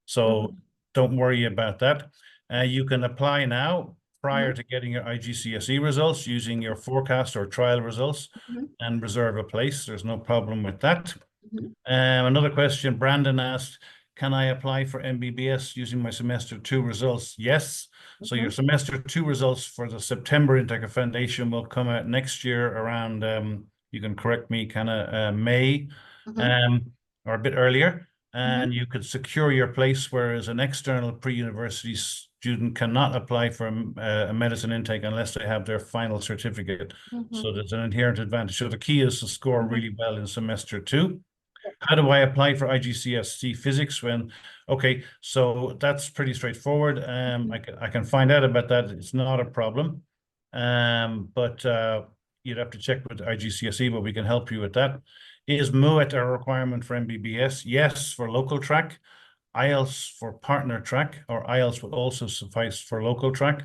So don't worry about that. You can apply now prior to getting your IGCSE results using your forecast or trial results and reserve a place. There's no problem with that. Another question, Brandon asked, can I apply for MBBS using my semester 2 results? Yes. So your semester 2 results for the September intake of foundation will come out next year around, you can correct me, kind of May or a bit earlier. And you could secure your place, whereas an external pre-university student cannot apply for a medicine intake unless they have their final certificate. So there's an inherent advantage. So the key is to score really well in semester 2. How do I apply for IGCSE physics when? Okay, so that's pretty straightforward. I can find out about that. It's not a problem. But you'd have to check with IGCSE, but we can help you with that. Is MUET a requirement for MBBS? Yes, for local track. IELTS for partner track, or IELTS would also suffice for local track.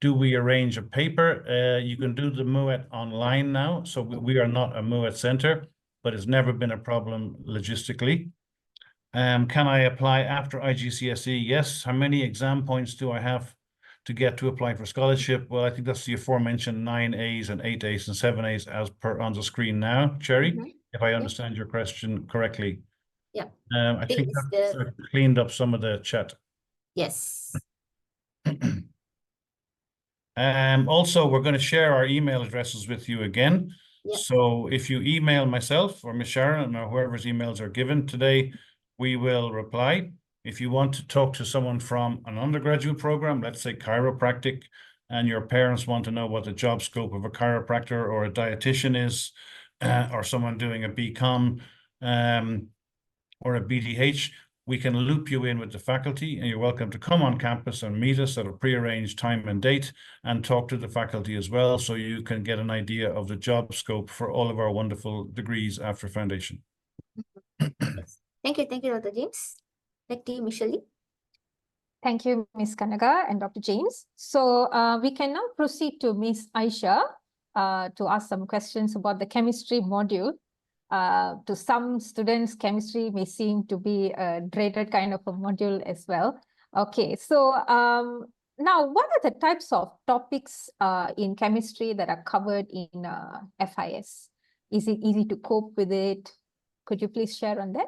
Do we arrange a paper? You can do the MUET online now. So we are not a MUET center, but it's never been a problem logistically. Can I apply after IGCSE? Yes. How many exam points do I have to get to apply for scholarship? Well, I think that's the aforementioned 9 A's and 8 A's and 7 A's as per on the screen now, Cherry, if I understand your question correctly. Yeah. I think that's cleaned up some of the chat. Yes. Also, we're going to share our email addresses with you again. So if you email myself or Ms. Sharon or whoever's emails are given today, we will reply. If you want to talk to someone from an undergraduate program, let's say chiropractic, and your parents want to know what the job scope of a chiropractor or a dietitian is, or someone doing a BCom or a BDH, we can loop you in with the faculty, and you're welcome to come on campus and meet us at a prearranged time and date and talk to the faculty as well, so you can get an idea of the job scope for all of our wonderful degrees after foundation. Thank you, Dr. James. Back to you, Michelle. Thank you, Ms. Kanaga and Dr. James. So we can now proceed to Ms. Aisha to ask some questions about the chemistry module. To some students, chemistry may seem to be a dreaded kind of a module as well. Okay, so now what are the types of topics in chemistry that are covered in FIS? Is it easy to cope with it? Could you please share on that?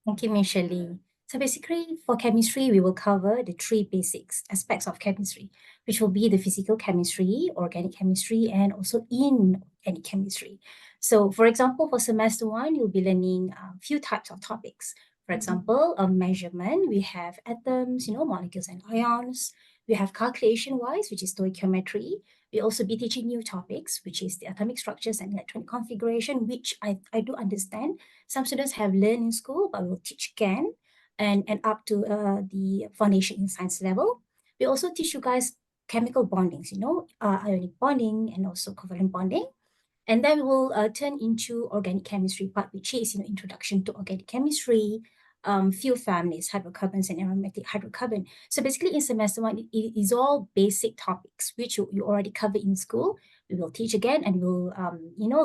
Thank you, Michelle. So basically, for chemistry, we will cover the three basics aspects of chemistry, which will be the physical chemistry, organic chemistry, and also inorganic chemistry. So for example, for semester 1, you'll be learning a few types of topics. For example, measurement, we have atoms, molecules and ions. We have calculation-wise, which is stoichiometry. We'll also be teaching new topics, which is the atomic structures and electronic configuration, which I do understand some students have learned in school, but we'll teach again. And up to the foundation in science level. We also teach you guys chemical bondings, ionic bonding and also covalent bonding. And then we will turn into organic chemistry part, which is, introduction to organic chemistry, fuel families, hydrocarbons and aromatic hydrocarbon. So basically in semester 1, it is all basic topics, which you already covered in school. We will teach again and we'll,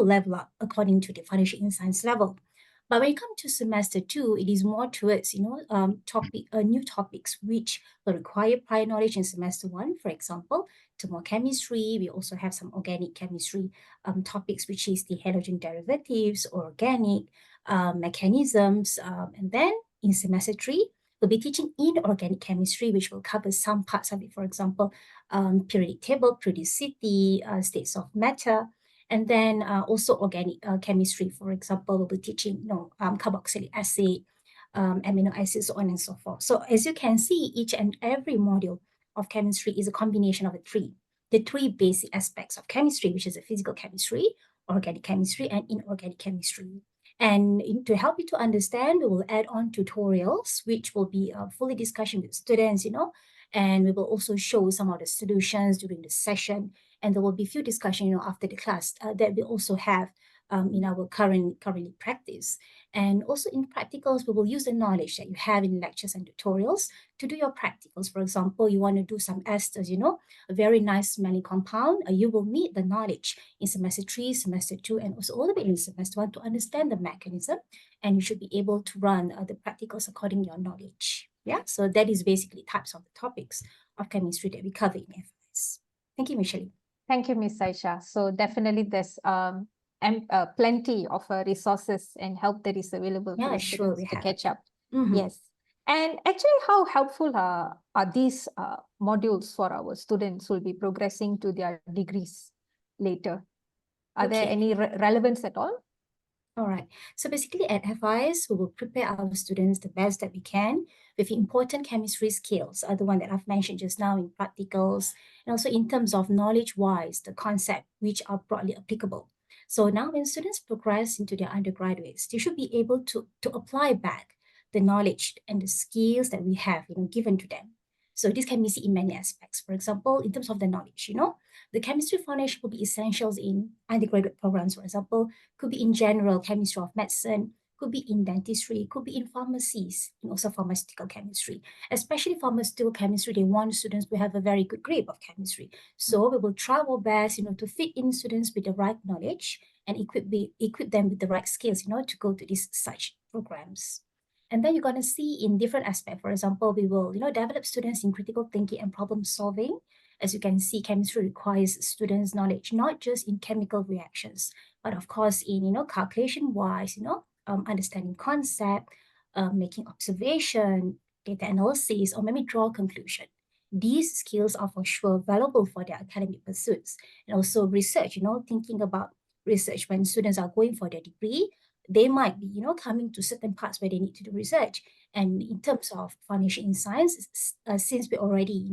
level up according to the foundation in science level. But when you come to semester 2, it is more towards, new topics which will require prior knowledge in semester 1. For example, thermochemistry. We also have some organic chemistry topics, which is the halogen derivatives, organic mechanisms. And then in semester 3, we'll be teaching inorganic chemistry, which will cover some parts of it. For example, periodic table, periodicity, states of matter. And then also organic chemistry, for example, we'll be teaching, carboxylic acid, amino acids, so on and so forth. So as you can see, each and every module of chemistry is a combination of the three basic aspects of chemistry, which is the physical chemistry, organic chemistry, and inorganic chemistry. And to help you to understand, we will add on tutorials, which will be fully discussion with students, and we will also show some of the solutions during the session. And there will be a few discussions, after the class that we also have in our currently practice. And also in practicals, we will use the knowledge that you have in lectures and tutorials to do your practicals. For example, you want to do some esters, a very nice smelling compound. You will need the knowledge in semester 3, semester 2, and also all the way in semester 1 to understand the mechanism. And you should be able to run the practicals according to your knowledge. Yeah, so that is basically types of the topics of chemistry that we cover in FIS. Thank you, Michelle. Thank you, Ms. Aisha. So definitely there's plenty of resources and help that is available for the students to catch up. Yes. And actually, how helpful are these modules for our students who will be progressing to their degrees later? Are there any relevance at all? All right. So basically at FIS, we will prepare our students the best that we can with important chemistry skills, the one that I've mentioned just now in practicals, and also in terms of knowledge-wise, the concept which are broadly applicable. So now when students progress into their undergraduates, they should be able to apply back the knowledge and the skills that we have, given to them. So this can be seen in many aspects. For example, in terms of the knowledge, the chemistry foundation will be essentials in undergraduate programs. For example, could be in general chemistry of medicine, could be in dentistry, could be in pharmacies, and also pharmaceutical chemistry. Especially pharmaceutical chemistry, they want students to have a very good grip of chemistry. So we will try our best, to fit in students with the right knowledge and equip them with the right skills, to go to these such programs. And then you're going to see in different aspects. For example, we will, develop students in critical thinking and problem solving. As you can see, chemistry requires students' knowledge, not just in chemical reactions, but of course in, calculation-wise, understanding concept, making observation, data analysis, or maybe draw a conclusion. These skills are for sure valuable for their academic pursuits. And also research, thinking about research when students are going for their degree, they might be, coming to certain parts where they need to do research. And in terms of foundation in science, since we already,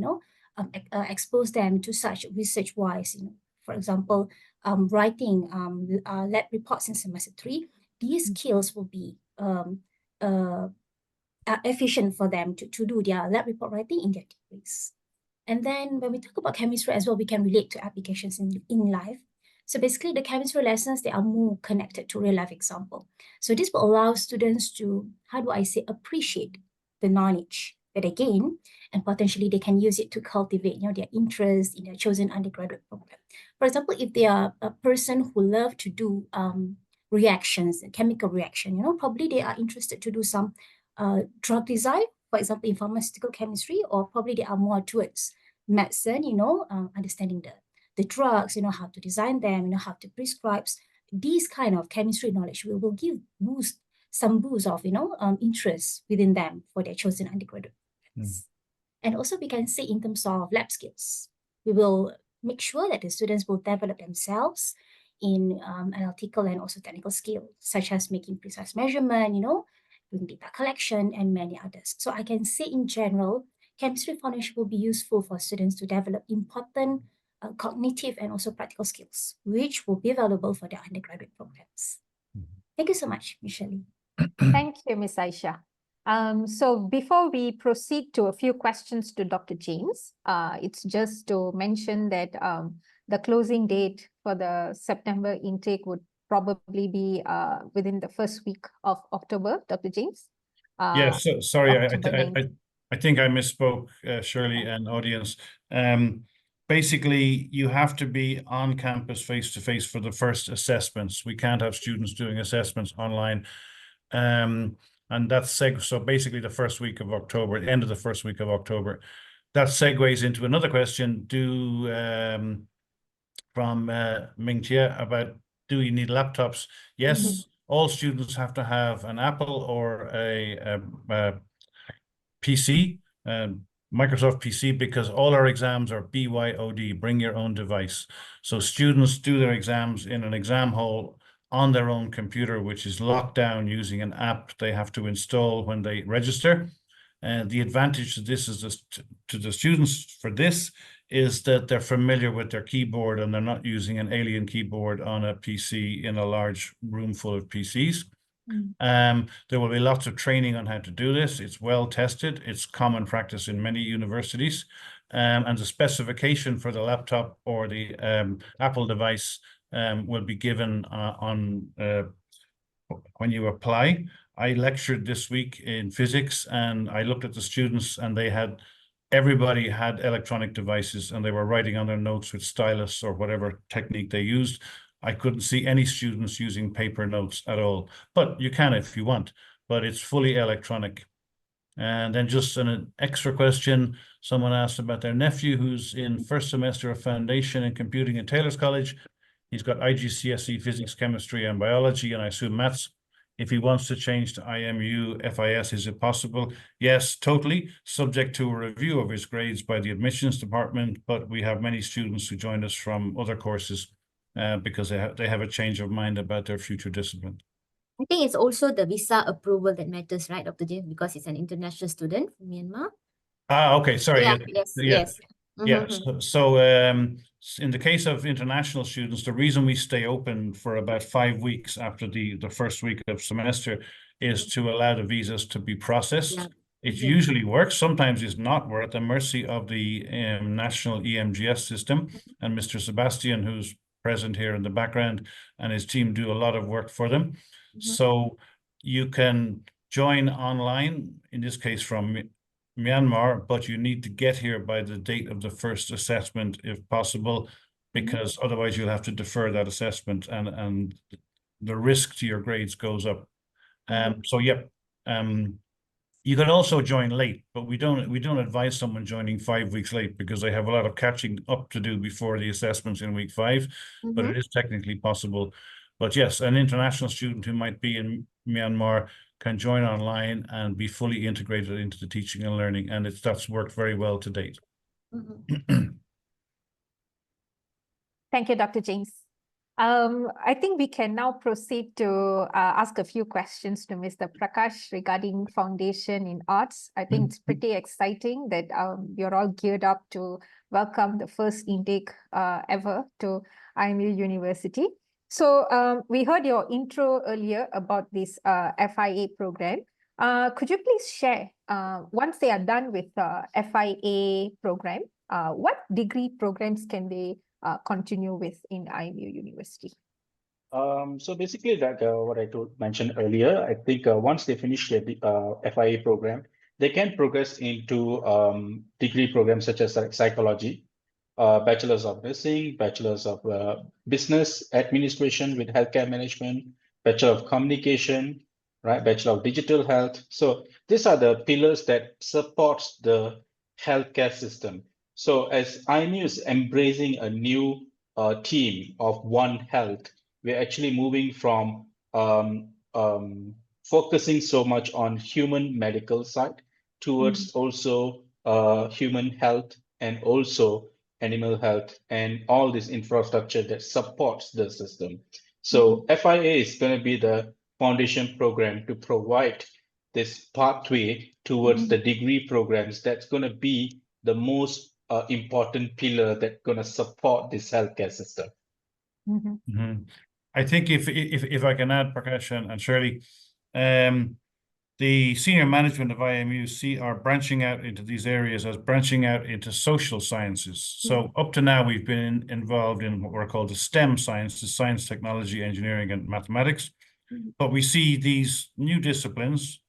expose them to such research-wise, for example, writing lab reports in semester 3, these skills will be efficient for them to do their lab report writing in their degrees. And then when we talk about chemistry as well, we can relate to applications in life. So basically the chemistry lessons, they are more connected to real life example. So this will allow students to, how do I say, appreciate the knowledge that they gain, and potentially they can use it to cultivate, their interest in their chosen undergraduate program. For example, if they are a person who love to do reactions, chemical reaction, probably they are interested to do some drug design, for example, in pharmaceutical chemistry, or probably they are more towards medicine, understanding the drugs, how to design them, how to prescribe. These kind of chemistry knowledge will give some boost of, interest within them for their chosen undergraduate programs. And also we can say in terms of lab skills, we will make sure that the students will develop themselves in analytical and also technical skills, such as making precise measurement, doing data collection, and many others. So I can say in general, chemistry foundation will be useful for students to develop important cognitive and also practical skills, which will be available for their undergraduate programs. Thank you so much, Michelle. Thank you, Ms. Aisha. So before we proceed to a few questions to Dr. James, it's just to mention that the closing date for the September intake would probably be within the first week of October, Dr. James. Yes, so, sorry, October 9th. I think I misspoke, Shirley and audience. Basically, you have to be on campus face-to-face for the first assessments. We can't have students doing assessments online. And that's so basically the first week of October, the end of the first week of October. That segues into another question from Ming Chia about, do you need laptops? Yes, all students have to have an Apple or a PC, Microsoft PC, because all our exams are BYOD, bring your own device. So students do their exams in an exam hall on their own computer, which is locked down using an app they have to install when they register. And the advantage to this is to the students for this is that they're familiar with their keyboard and they're not using an alien keyboard on a PC in a large room full of PCs. There will be lots of training on how to do this. It's well tested. It's common practice in many universities. And the specification for the laptop or the Apple device will be given when you apply. I lectured this week in physics and I looked at the students and everybody had electronic devices and they were writing on their notes with stylus or whatever technique they used. I couldn't see any students using paper notes at all, but you can if you want, but it's fully electronic. And then just an extra question, someone asked about their nephew who's in first semester of foundation in computing at Taylor's College. He's got IGCSE physics, chemistry, and biology, and I assume maths. If he wants to change to IMU, FIS, is it possible? Yes, totally, subject to a review of his grades by the admissions department, but we have many students who joined us from other courses because they have a change of mind about their future discipline. I think it's also the visa approval that matters, right, Dr. James, because it's an international student from Myanmar. Okay, sorry. Yeah, yes. Yeah, so in the case of international students, the reason we stay open for about 5 weeks after the first week of semester is to allow the visas to be processed. Yeah. It usually works. Sometimes it's not. We're at the mercy of the national EMGS system, and Mr. Sebastian, who's present here in the background, and his team do a lot of work for them. So you can join online, in this case from Myanmar, but you need to get here by the date of the first assessment if possible, because otherwise you'll have to defer that assessment and the risk to your grades goes up. You can also join late, but we don't advise someone joining 5 weeks late because they have a lot of catching up to do before the assessments in week 5, but it is technically possible. But yes, an international student who might be in Myanmar can join online and be fully integrated into the teaching and learning, and that's worked very well to date. Thank you, Dr. James. I think we can now proceed to ask a few questions to Mr. Prakash regarding Foundation in Arts. I think it's pretty exciting that you're all geared up to welcome the first intake ever to IMU University. So we heard your intro earlier about this FIA program. Could you please share, once they are done with FIA program, what degree programs can they continue with in IMU University? So basically, like what I mentioned earlier, I think once they finish their FIA program, they can progress into degree programs such as psychology, bachelor's of nursing, bachelor's of business administration with healthcare management, bachelor of communication, right, bachelor of digital health. So these are the pillars that supports the healthcare system. So as IMU is embracing a new team of One Health, we're actually moving from focusing so much on human medical side towards also human health and also animal health and all this infrastructure that supports the system. So FIA is going to be the foundation program to provide this pathway towards the degree programs that's going to be the most important pillar that's going to support this healthcare system. I think if I can add, Prakash and Shirley, the senior management of IMU are branching out into these areas as branching out into social sciences. So up to now, we've been involved in what we're called the STEM sciences, science, technology, engineering, and mathematics. But we see these new disciplines,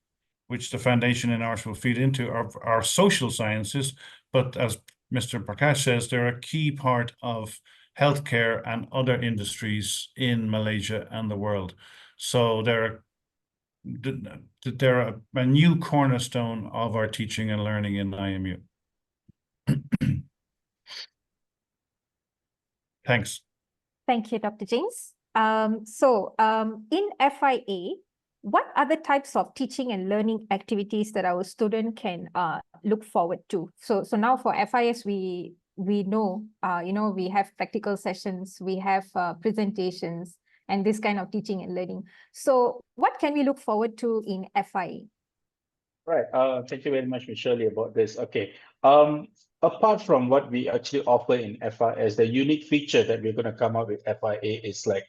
which the foundation in Arts will feed into, are social sciences. But as Mr. Prakash says, they're a key part of healthcare and other industries in Malaysia and the world. So they're a new cornerstone of our teaching and learning in IMU. Thanks. Thank you, Dr. James. In FIA, what other types of teaching and learning activities that our student can look forward to? So now for FIS, we know, we have practical sessions, we have presentations, and this kind of teaching and learning. So what can we look forward to in FIA? Right. Thank you very much, Ms. Shirley, about this. Okay. Apart from what we actually offer in FIS, the unique feature that we're going to come up with FIA is like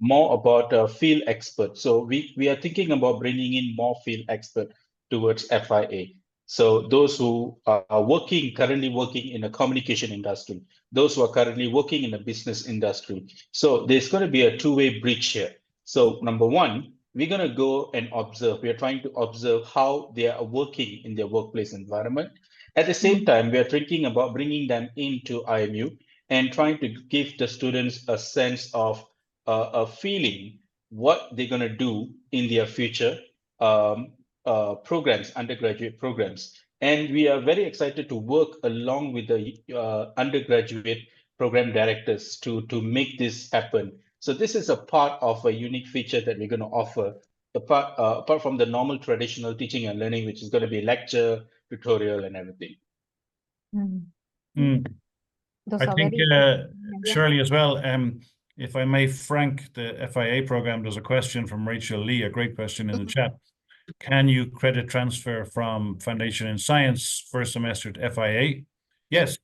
more about field experts. So we are thinking about bringing in more field experts towards FIA. So those who are currently working in the communication industry, those who are currently working in the business industry. So there's going to be a two-way bridge here. So number one, we're going to go and observe. We are trying to observe how they are working in their workplace environment. At the same time, we are thinking about bringing them into IMU and trying to give the students a sense of a feeling what they're going to do in their future programs, undergraduate programs. And we are very excited to work along with the undergraduate program directors to make this happen. So this is a part of a unique feature that we're going to offer, apart from the normal traditional teaching and learning, which is going to be lecture, tutorial, and everything. I think, Shirley, as well, if I may frank the FIA program, there's a question from Rachel Lee, a great question in the chat. Can you credit transfer from Foundation in Science first semester to FIA? Yes.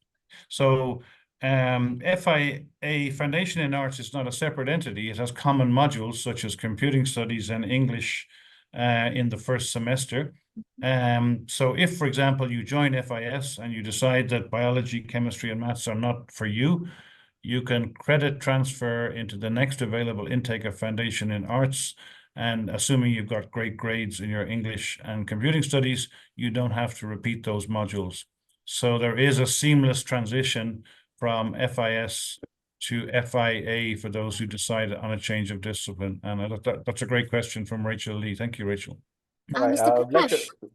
So FIA, Foundation in Arts, is not a separate entity. It has common modules such as computing studies and English in the first semester. So if, for example, you join FIS and you decide that biology, chemistry, and maths are not for you, you can credit transfer into the next available intake of Foundation in Arts. And assuming you've got great grades in your English and computing studies, you don't have to repeat those modules. So there is a seamless transition from FIS to FIA for those who decide on a change of discipline. And that's a great question from Rachel Lee. Thank you, Rachel. Right.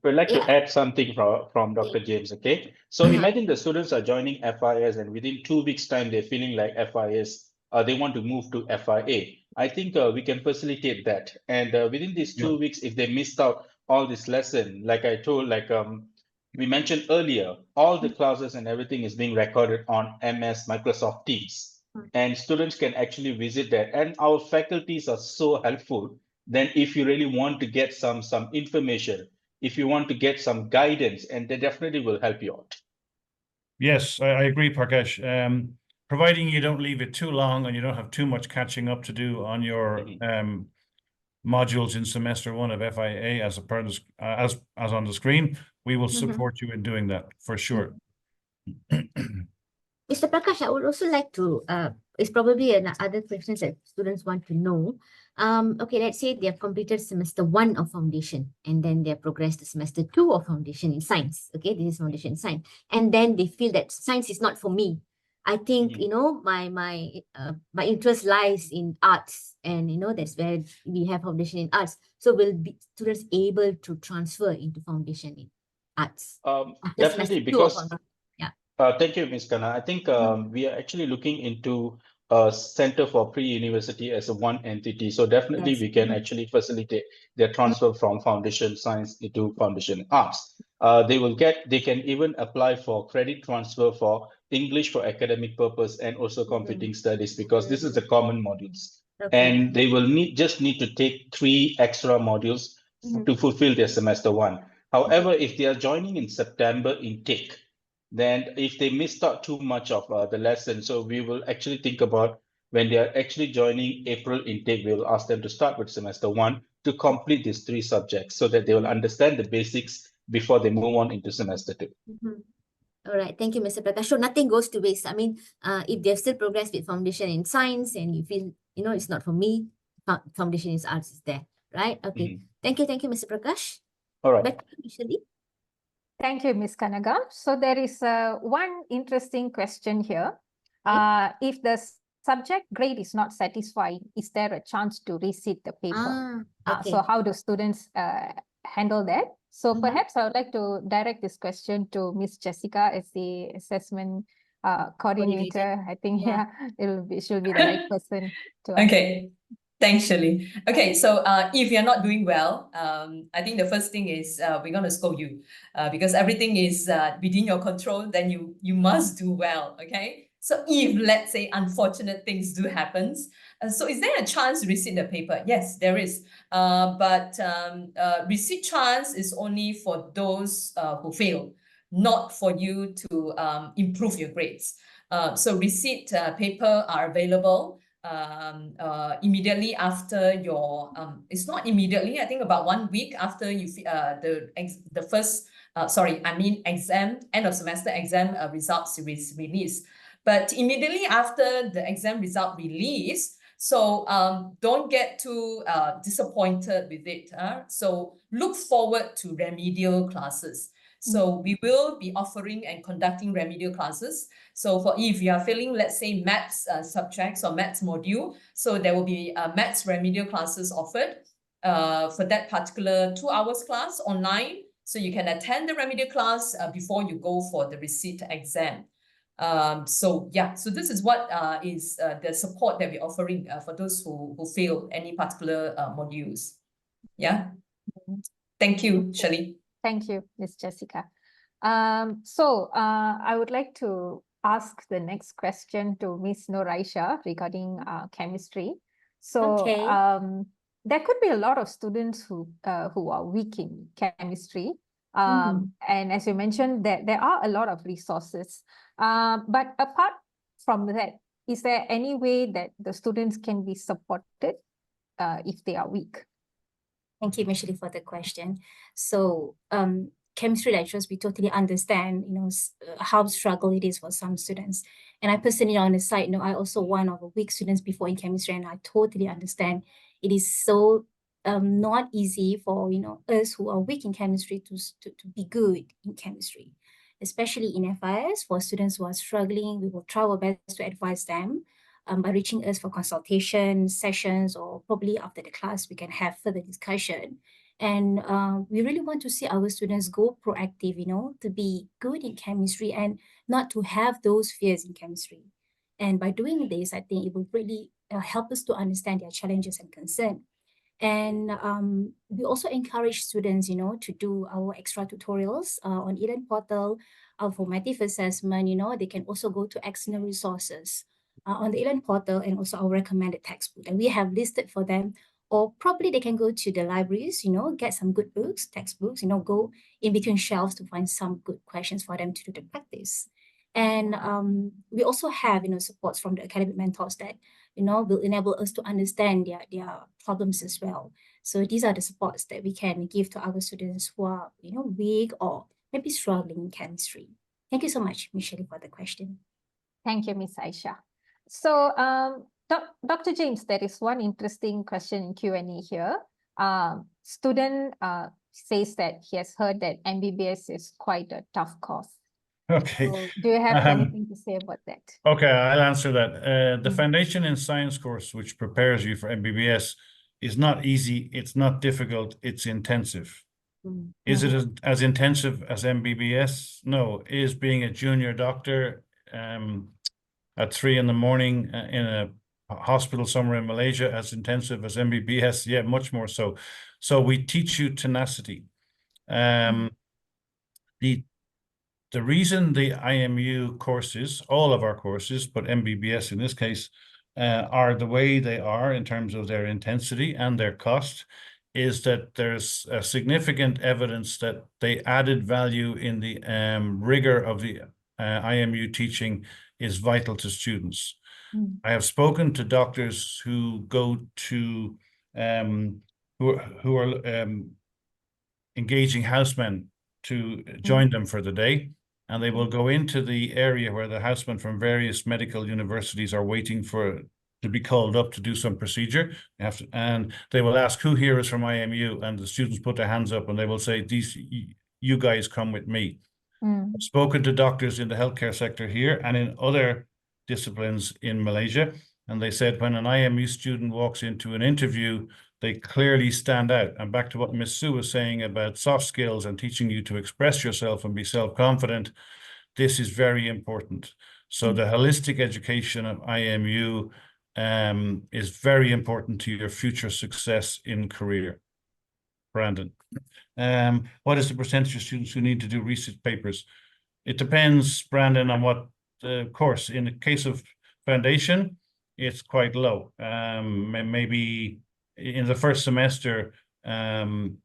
We'd like to add something from Dr. James, okay? So imagine the students are joining FIS and within 2 weeks' time, they're feeling like FIS, they want to move to FIA. I think we can facilitate that. And within these 2 weeks, if they missed out all this lesson, like I told, we mentioned earlier, all the classes and everything is being recorded on MS Microsoft Teams. And students can actually visit that. And our faculties are so helpful. Then if you really want to get some information, if you want to get some guidance, and they definitely will help you out. Yes, I agree, Prakash. Providing you don't leave it too long and you don't have too much catching up to do on your modules in semester 1 of FIA as as on the screen, we will support you in doing that for sure. Mr. Prakash, I would also like to, it's probably other questions that students want to know. Okay, let's say they have completed semester 1 of foundation and then they have progressed to semester 2 of foundation in science. Okay, this is foundation in science. And then they feel that science is not for me. I think, you know, my interest lies in arts, and, you know, that's where we have foundation in arts. So will be students able to transfer into foundation in arts? After Definitely, semester 2 of because foundation? thank you, Ms. Kana. I think we are actually looking into Center for Pre-University as a one entity. So definitely Yes. we can actually facilitate their transfer from foundation science into foundation arts. They can even apply for credit transfer for English for academic purpose and also computing studies, because this is the common modules. Okay. And they will just need to take 3 extra modules to fulfill their semester 1. However, if they are joining in September intake, then if they missed out too much of the lesson, so we will actually think about when they are actually joining April intake, we will ask them to start with semester 1 to complete these 3 subjects so that they will understand the basics before they move on into semester 2. All right, thank you, Mr. Prakash. So nothing goes to waste. I mean, if they've still progressed with foundation in science and you feel, you know, it's not for me, foundation in arts is there, right? Okay, thank you, Mr. Prakash. All right. Back to you, Shirley. Thank you, Ms. Kanaga. So there is one interesting question here. If the subject grade is not satisfying, is there a chance to resit the paper? Okay. So how do students handle that? So perhaps I would like to direct this question to Ms. Jessica as the assessment coordinator. I think she'll be the right person to answer. Okay. Thanks, Shirley. Okay, so if you're not doing well, I think the first thing is we're going to scold you because everything is within your control, then you must do well, okay? So if, let's say, unfortunate things do happen, so is there a chance to resit the paper? Yes, there is. But resit chance is only for those who fail, not for you to improve your grades. So resit paper are available immediately after your it's not immediately, I think about 1 week after you the first exam, end of semester exam results release. But immediately after the exam result release, so don't get too disappointed with it. So look forward to remedial classes. So we will be offering and conducting remedial classes. So for if you are failing, let's say maths subjects or maths module, so there will be maths remedial classes offered for that particular 2 hours class online. So you can attend the remedial class before you go for the resit exam. So this is what is the support that we're offering for those who fail any particular modules. Yeah. Thank you, Shirley. Thank you, Ms. Jessica. So I would like to ask the next question to Ms. Noraisha regarding chemistry. So there could be a lot of students who are weak in chemistry. And as you mentioned, there are a lot of resources. But apart from that, is there any way that the students can be supported if they are weak? Thank you, Michelle, for the question. So, chemistry lecturers, we totally understand, you know, how struggle it is for some students. And I personally, on the side note, I also one of the weak students before in chemistry, and I totally understand it is so not easy for, you know, us who are weak in chemistry to be good in chemistry, especially in FIS. For students who are struggling, we will try our best to advise them by reaching us for consultation sessions, or probably after the class, we can have further discussion. And we really want to see our students go proactive, you know, to be good in chemistry and not to have those fears in chemistry. And by doing this, I think it will really help us to understand their challenges and concern. And we also encourage students, you know, to do our extra tutorials on eLearn portal, our formative assessment. You know, they can also go to external resources on the eLearn portal, and also our recommended textbook that we have listed for them. Or probably they can go to the libraries, you know, get some good books, textbooks, you know, go in between shelves to find some good questions for them to do the practice. And we also have, you know, supports from the academic mentors that, you know, will enable us to understand their problems as well. So these are the supports that we can give to our students who are, weak or maybe struggling in chemistry. Thank you so much, Michelle, for the question. Thank you, Ms. Aisha. So, Dr. James, there is one interesting question in Q&A here. Student says that he has heard that MBBS is quite a tough course. Okay. So do you have anything to say about that? Okay, I'll answer that. The Foundation in Science course, which prepares you for MBBS, is not easy, it's not difficult, it's intensive. Is it as intensive as MBBS? No. Is being a junior doctor at 3 in the morning in a hospital somewhere in Malaysia as intensive as MBBS? Yeah, much more so. So we teach you tenacity. The reason the IMU courses, all of our courses, but MBBS in this case, are the way they are in terms of their intensity and their cost, is that there's significant evidence that they added value in the rigor of the IMU teaching is vital to students. I have spoken to doctors who go to who are engaging housemen to join them for the day, and they will go into the area where the housemen from various medical universities are waiting to be called up to do some procedure. And they will ask, who here is from IMU? And the students put their hands up and they will say, you guys come with me. I've spoken to doctors in the healthcare sector here and in other disciplines in Malaysia, and they said when an IMU student walks into an interview, they clearly stand out. And back to what Ms. Sue was saying about soft skills and teaching you to express yourself and be self-confident, this is very important. So the holistic education of IMU is very important to your future success in career. Brandon, what is the percentage of students who need to do research papers? It depends, Brandon, on what course. In the case of Foundation, it's quite low. Maybe in the first semester, 10%,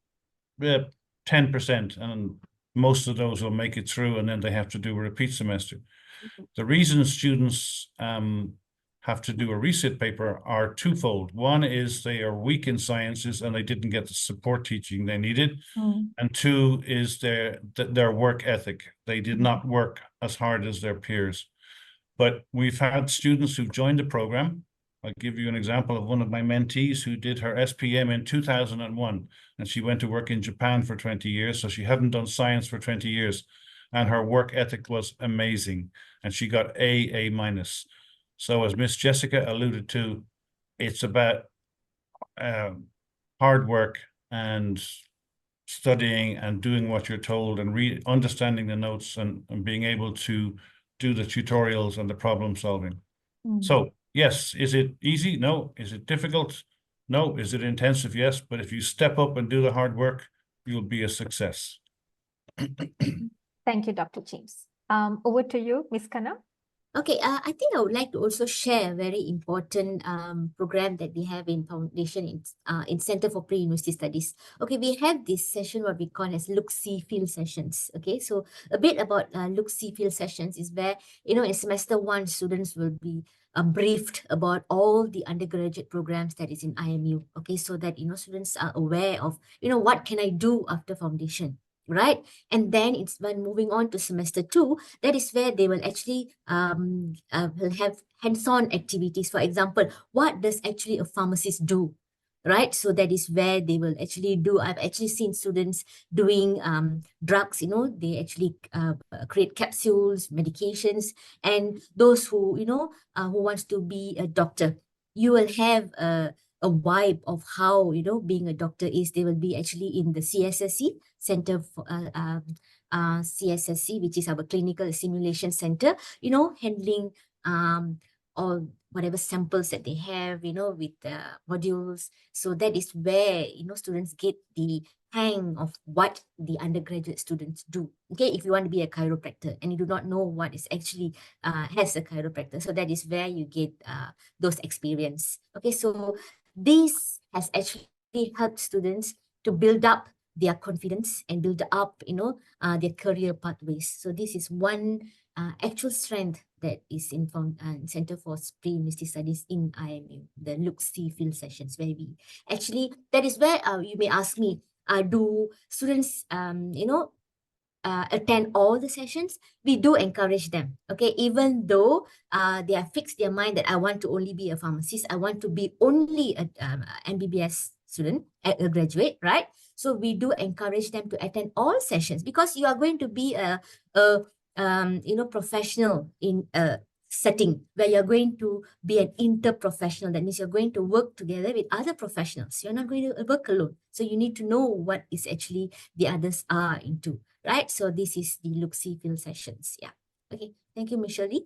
and most of those will make it through, and then they have to do a repeat semester. The reason students have to do a resit paper are twofold. One is they are weak in sciences and they didn't get the support teaching they needed. And two is their work ethic. They did not work as hard as their peers. But we've had students who've joined the program. I'll give you an example of one of my mentees who did her SPM in 2001, and she went to work in Japan for 20 years, so she hadn't done science for 20 years, and her work ethic was amazing, and she got A minus. So as Miss Jessica alluded to, it's about hard work and studying and doing what you're told and understanding the notes and being able to do the tutorials and the problem solving. So yes, is it easy? No. Is it difficult? No. Is it intensive? Yes. But if you step up and do the hard work, you'll be a success. Thank you, Dr. James. Over to you, Ms. Kana. Okay, I think I would like to also share a very important program that we have in Foundation in Center for Pre-University Studies. Okay, we have this session what we call as Look-See Feel sessions. Okay, so a bit about Look-See Feel sessions is where, in semester 1, students will be briefed about all the undergraduate programs that is in IMU. Okay, so that, students are aware of, what can I do after Foundation? Right, and then it's when moving on to semester 2, that is where they will actually will have hands-on activities. For example, what does actually a pharmacist do? Right, so that is where they will actually do. I've actually seen students doing drugs. They actually create capsules, medications, and those who who wants to be a doctor, you will have a vibe of how being a doctor is. They will be actually in the CSSC Center for CSSC, which is our Clinical Simulation Center, handling all whatever samples that they have, with the modules. So that is where students get the hang of what the undergraduate students do. Okay, if you want to be a chiropractor and you do not know what is actually has a chiropractor, so that is where you get those experience. Okay, so this has actually helped students to build up their confidence and build up, their career pathways. So this is one actual strength that is in Center for Pre-University Studies in IMU, the Look-See field sessions, where we actually, that is where you may ask me, do students, attend all the sessions? We do encourage them, okay? Even though they have fixed their mind that I want to only be a pharmacist, I want to be only a MBBS student, a graduate, right? So we do encourage them to attend all sessions, because you are going to be a professional in a setting where you're going to be an interprofessional. That means you're going to work together with other professionals. You're not going to work alone. So you need to know what is actually the others are into, right? So this is the Look-See field sessions. Yeah. Okay. Thank you, Miss Shirley.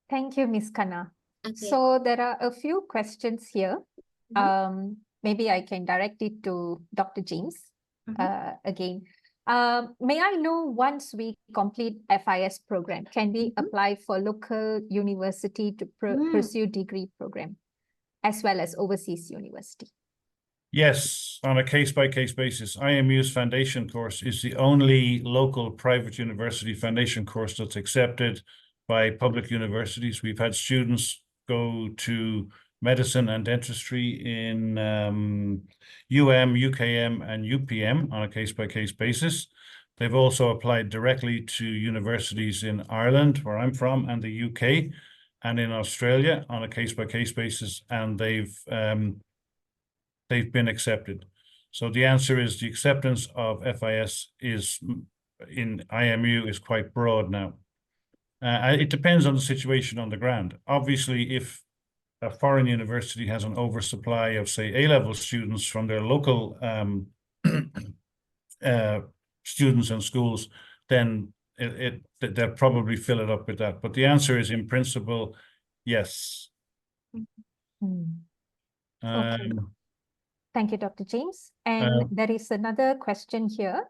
Thank you, Ms. Kana. Okay. So there are a few questions here. Maybe I can direct it to Dr. James again. May I know, once we complete FIS program, can we apply for local university to pursue degree program as well as overseas university? Yes, on a case-by-case basis. IMU's foundation course is the only local private university foundation course that's accepted by public universities. We've had students go to medicine and dentistry in UM, UKM, and UPM on a case-by-case basis. They've also applied directly to universities in Ireland, where I'm from, and the UK, and in Australia on a case-by-case basis, and they've been accepted. So the answer is the acceptance of FIS is in IMU is quite broad now. It depends on the situation on the ground. Obviously, if a foreign university has an oversupply of, say, A-level students from their local students and schools, then they'll probably fill it up with that. But the answer is, in principle, yes. Okay. Thank you, Dr. James. And there is another question here.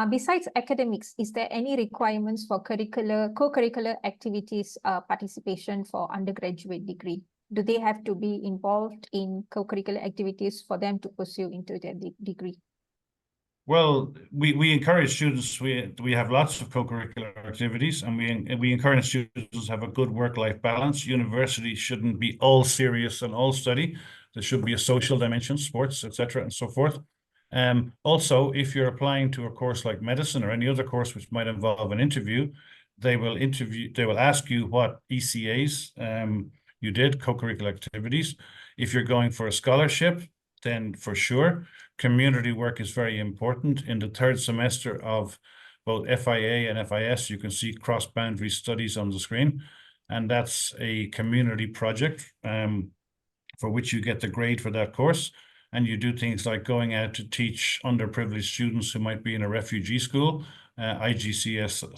Besides academics, is there any requirements for co-curricular activities participation for undergraduate degree? Do they have to be involved in co-curricular activities for them to pursue into their degree? Well, we encourage students. We have lots of co-curricular activities, and we encourage students to have a good work-life balance. University shouldn't be all serious and all study. There should be a social dimension, sports, etc., and so forth. Also, if you're applying to a course like medicine or any other course which might involve an interview, they will ask you what ECAs you did, co-curricular activities. If you're going for a scholarship, then for sure, community work is very important. In the third semester of both FIA and FIS, you can see cross-boundary studies on the screen, and that's a community project for which you get the grade for that course. And you do things like going out to teach underprivileged students who might be in a refugee school, IGCSE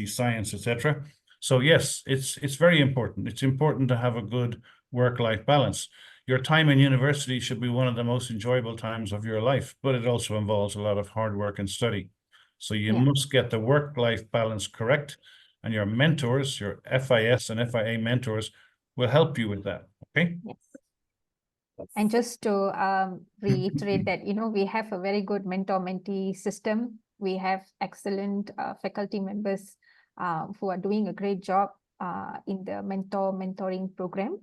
science, etc. So yes, it's very important. It's important to have a good work-life balance. Your time in university should be one of the most enjoyable times of your life, but it also involves a lot of hard work and study. So you must get the work-life balance correct, and your mentors, your FIS and FIA mentors, will help you with that. Okay. Yes. And just to reiterate that, we have a very good mentor-mentee system. We have excellent faculty members who are doing a great job in the mentoring program,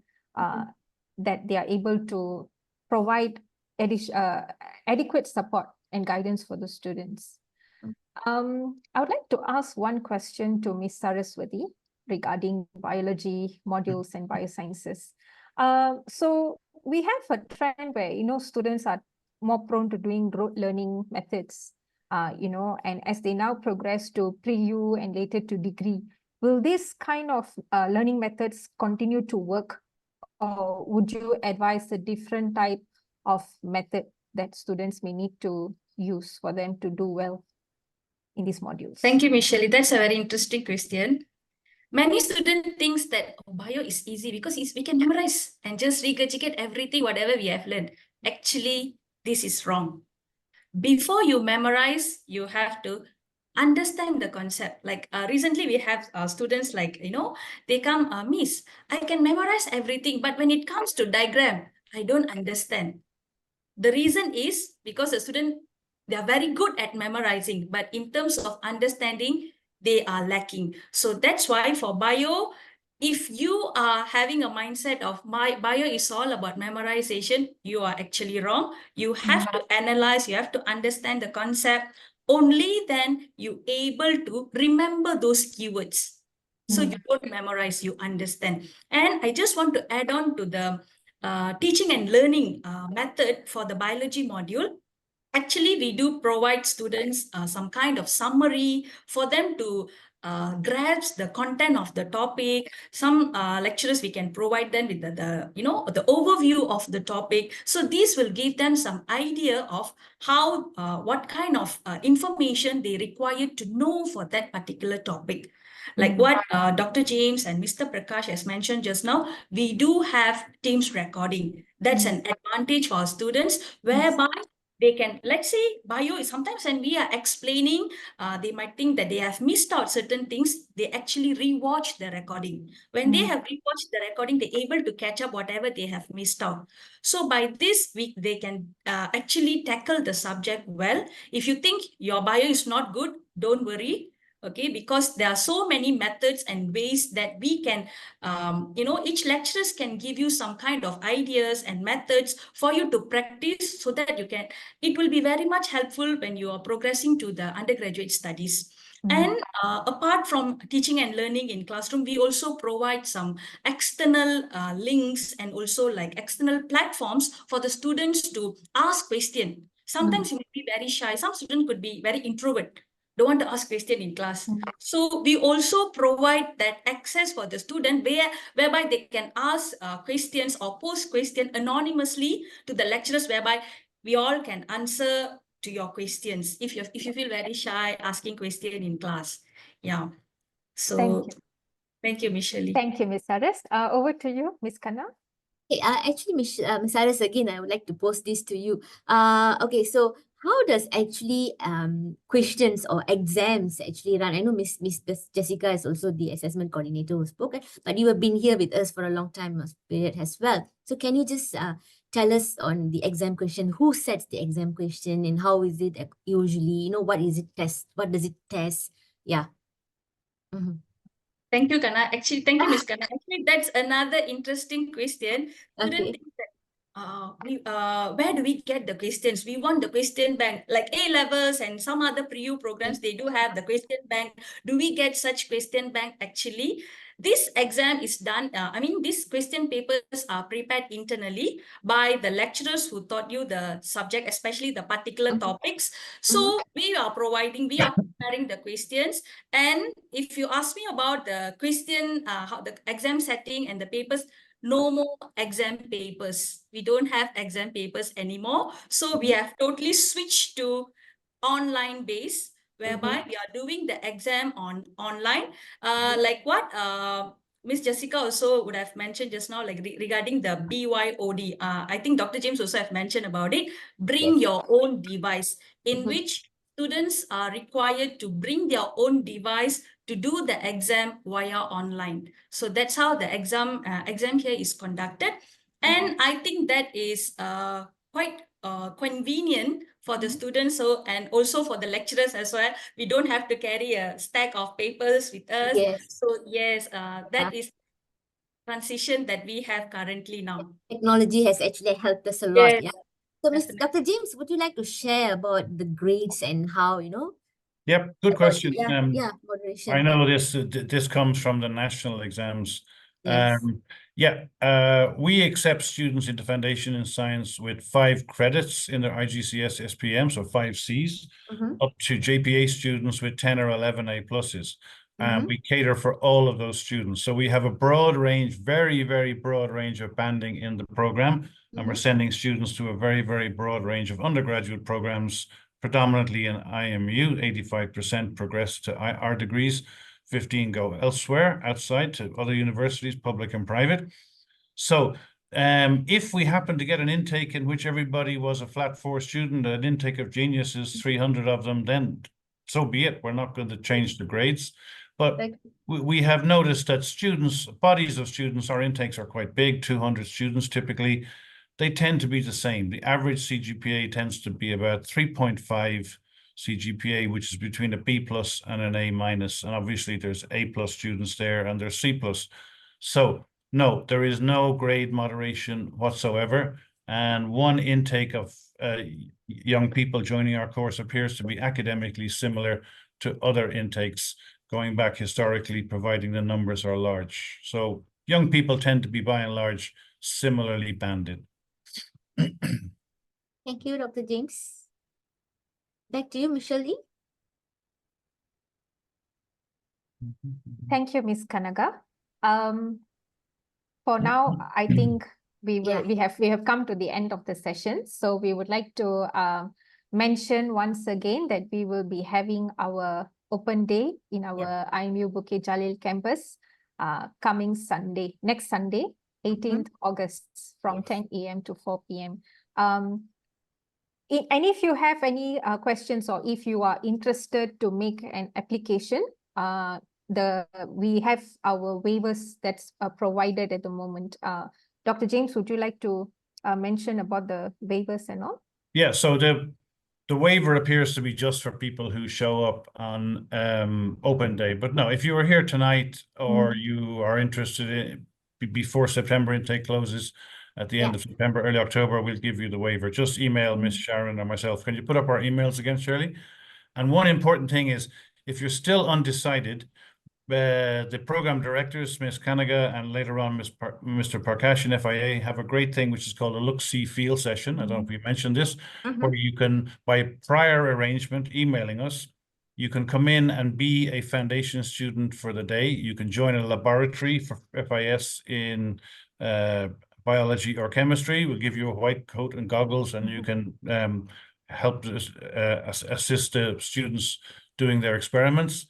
that they are able to provide adequate support and guidance for the students. I would like to ask one question to Ms. Saraswati regarding biology modules and biosciences. So we have a trend where, students are more prone to doing rote learning methods, and as they now progress to pre-U and later to degree, will this kind of learning methods continue to work, or would you advise a different type of method that students may need to use for them to do well in these modules? Thank you, Michelle. That's a very interesting question. Many students think that bio is easy because we can memorize and just regurgitate everything, whatever we have learned. Actually, this is wrong. Before you memorize, you have to understand the concept. Like recently, we have students like, they come, Miss, I can memorize everything, but when it comes to diagram, I don't understand. The reason is because the student, they are very good at memorizing, but in terms of understanding, they are lacking. So that's why for bio, if you are having a mindset of my bio is all about memorization, you are actually wrong. You have to analyze, you have to understand the concept. Only then you able to remember those keywords. So you don't memorize, you understand. And I just want to add on to the teaching and learning method for the biology module. Actually, we do provide students some kind of summary for them to grasp the content of the topic. Some lecturers, we can provide them with the overview of the topic. So these will give them some idea of how, what kind of information they require to know for that particular topic. Like what Dr. James and Mr. Prakash has mentioned just now, we do have Teams recording. That's an advantage for our students, whereby they can, let's say, bio is sometimes when we are explaining, they might think that they have missed out certain things. They actually rewatch the recording. When they have rewatched the recording, they're able to catch up whatever they have missed out. So by this week, they can actually tackle the subject well. If you think your bio is not good, don't worry. Okay, because there are so many methods and ways that we can, each lecturers can give you some kind of ideas and methods for you to practice so that you can, it will be very much helpful when you are progressing to the undergraduate studies. And apart from teaching and learning in classroom, we also provide some external links and also like external platforms for the students to ask questions. Sometimes you may be very shy. Some students could be very introvert, don't want to ask question in class. So we also provide that access for the student whereby they can ask questions or post question anonymously to the lecturers, whereby we all can answer to your questions if you feel very shy asking question in class. Yeah. So thank you, Ms. Shirley. Thank you, Ms. Aris. Over to you, Ms. Kanna. Okay, actually, Ms. Aris, again, I would like to pose this to you. Okay, so how does actually questions or exams actually run? I know Miss Jessica is also the assessment coordinator who spoke, but you have been here with us for a long time period as well. So can you just tell us on the exam question, who sets the exam question and how is it usually, what is it test? What does it test? Yeah. Thank you, Kana. Actually, thank you, Ms. Kana. Actually, that's another interesting question. Students think that where do we get the questions? We want the question bank, like A levels and some other pre-U programs, they do have the question bank. Do we get such question bank? Actually, this exam is done, these question papers are prepared internally by the lecturers who taught you the subject, especially the particular topics. So we are preparing the questions. And if you ask me about the question, how the exam setting and the papers, no more exam papers. We don't have exam papers anymore. So we have totally switched to online base, whereby we are doing the exam online. Like what Miss Jessica also would have mentioned just now, like regarding the BYOD. I think Dr. James also have mentioned about it. Bring your own device, in which students are required to bring their own device to do the exam via online. So that's how the exam here is conducted. And I think that is quite convenient for the students, and also for the lecturers as well. We don't have to carry a stack of papers with us. Yes. So yes, that is transition that we have currently now. Technology has actually helped us a lot. Yes, Yeah. So, definitely. Dr. James, would you like to share about the grades and how, Yep, good question. moderation. I know this comes from the national exams. Yes. We accept students into Foundation in Science with 5 credits in their IGCS SPM, so 5 Cs, up to JPA students with 10 or 11 A pluses. We cater for all of those students. So we have a broad range, very, very broad range of banding in the program. And we're sending students to a very, very broad range of undergraduate programs, predominantly in IMU. 85% progress to our degrees, 15 go elsewhere, outside to other universities, public and private. So if we happen to get an intake in which everybody was a flat 4 student, an intake of geniuses, 300 of them, then so be it. We're not going to change the grades. But we have noticed that students, bodies of students, our intakes are quite big, 200 students typically. They tend to be the same. The average CGPA tends to be about 3.5 CGPA, which is between a B+ and an A-. And obviously there's A+ students there and there's C+. So no, there is no grade moderation whatsoever. And one intake of young people joining our course appears to be academically similar to other intakes going back historically, providing the numbers are large. So young people tend to be, by and large, similarly banded. Thank you, Dr. James. Back to you, Michelle Lee. Thank you, Ms. Kanaga. For now, I think we have come to the end of the session. So we would like to mention once again that we will be having our open day in our IMU Bukit Jalil campus coming Sunday, next Sunday, 18th August from 10 a.m. to 4 p.m. And if you have any questions, or if you are interested to make an application, we have our waivers that's provided at the moment. Dr. James, would you like to mention about the waivers and all? Yeah, so the waiver appears to be just for people who show up on open day. But no, if you are here tonight or you are interested in before September intake closes at the end of September, early October, we'll give you the waiver. Just email Miss Sharon or myself. Can you put up our emails again, Shirley? And one important thing is, if you're still undecided, the program directors, Ms. Kanaga, and later on Mr. Parkash in FIA, have a great thing which is called a look, see, feel session. I don't know if we mentioned this, where you can, by prior arrangement, emailing us, you can come in and be a foundation student for the day. You can join a laboratory for FIS in biology or chemistry. We'll give you a white coat and goggles, and you can help assist the students doing their experiments.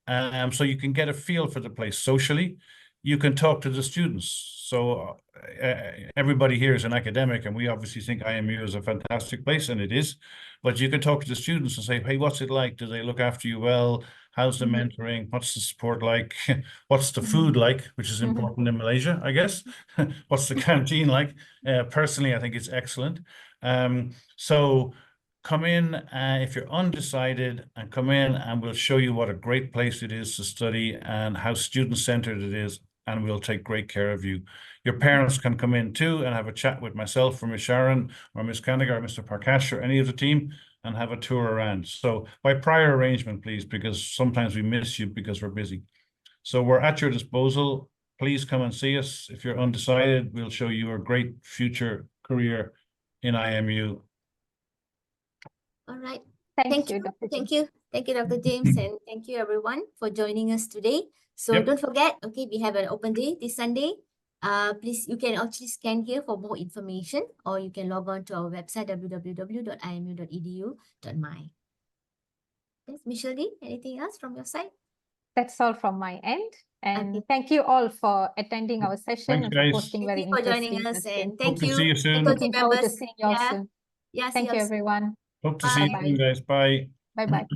So you can get a feel for the place socially. You can talk to the students. So everybody here is an academic, and we obviously think IMU is a fantastic place, and it is. But you can talk to the students and say, hey, what's it like? Do they look after you well? How's the mentoring? What's the support like? What's the food like, which is important in Malaysia, I guess? What's the canteen like? Personally, I think it's excellent. So come in if you're undecided, and come in and we'll show you what a great place it is to study and how student-centered it is, and we'll take great care of you. Your parents can come in too and have a chat with myself or Ms. Sharon or Ms. Kanaga or Mr. Parkash or any of the team, and have a tour around. So by prior arrangement, please, because sometimes we miss you because we're busy. So we're at your disposal. Please come and see us. If you're undecided, we'll show you a great future career in IMU. All right. Thank you, Dr. Thank you, Dr. James, and thank you everyone for joining us today. So don't forget, okay, we have an open day this Sunday. Please, you can actually scan here for more information, or you can log on to our website, www.imu.edu.my. Yes, Michelle Lee, anything else from your side? That's all from my end. And thank you all for attending our session and for posting very interesting joining us, questions. and thank Hope to you. see you soon. Looking forward to seeing you all soon. Yeah, Thank you, everyone. Hope to see you soon, guys. Bye. Bye-bye.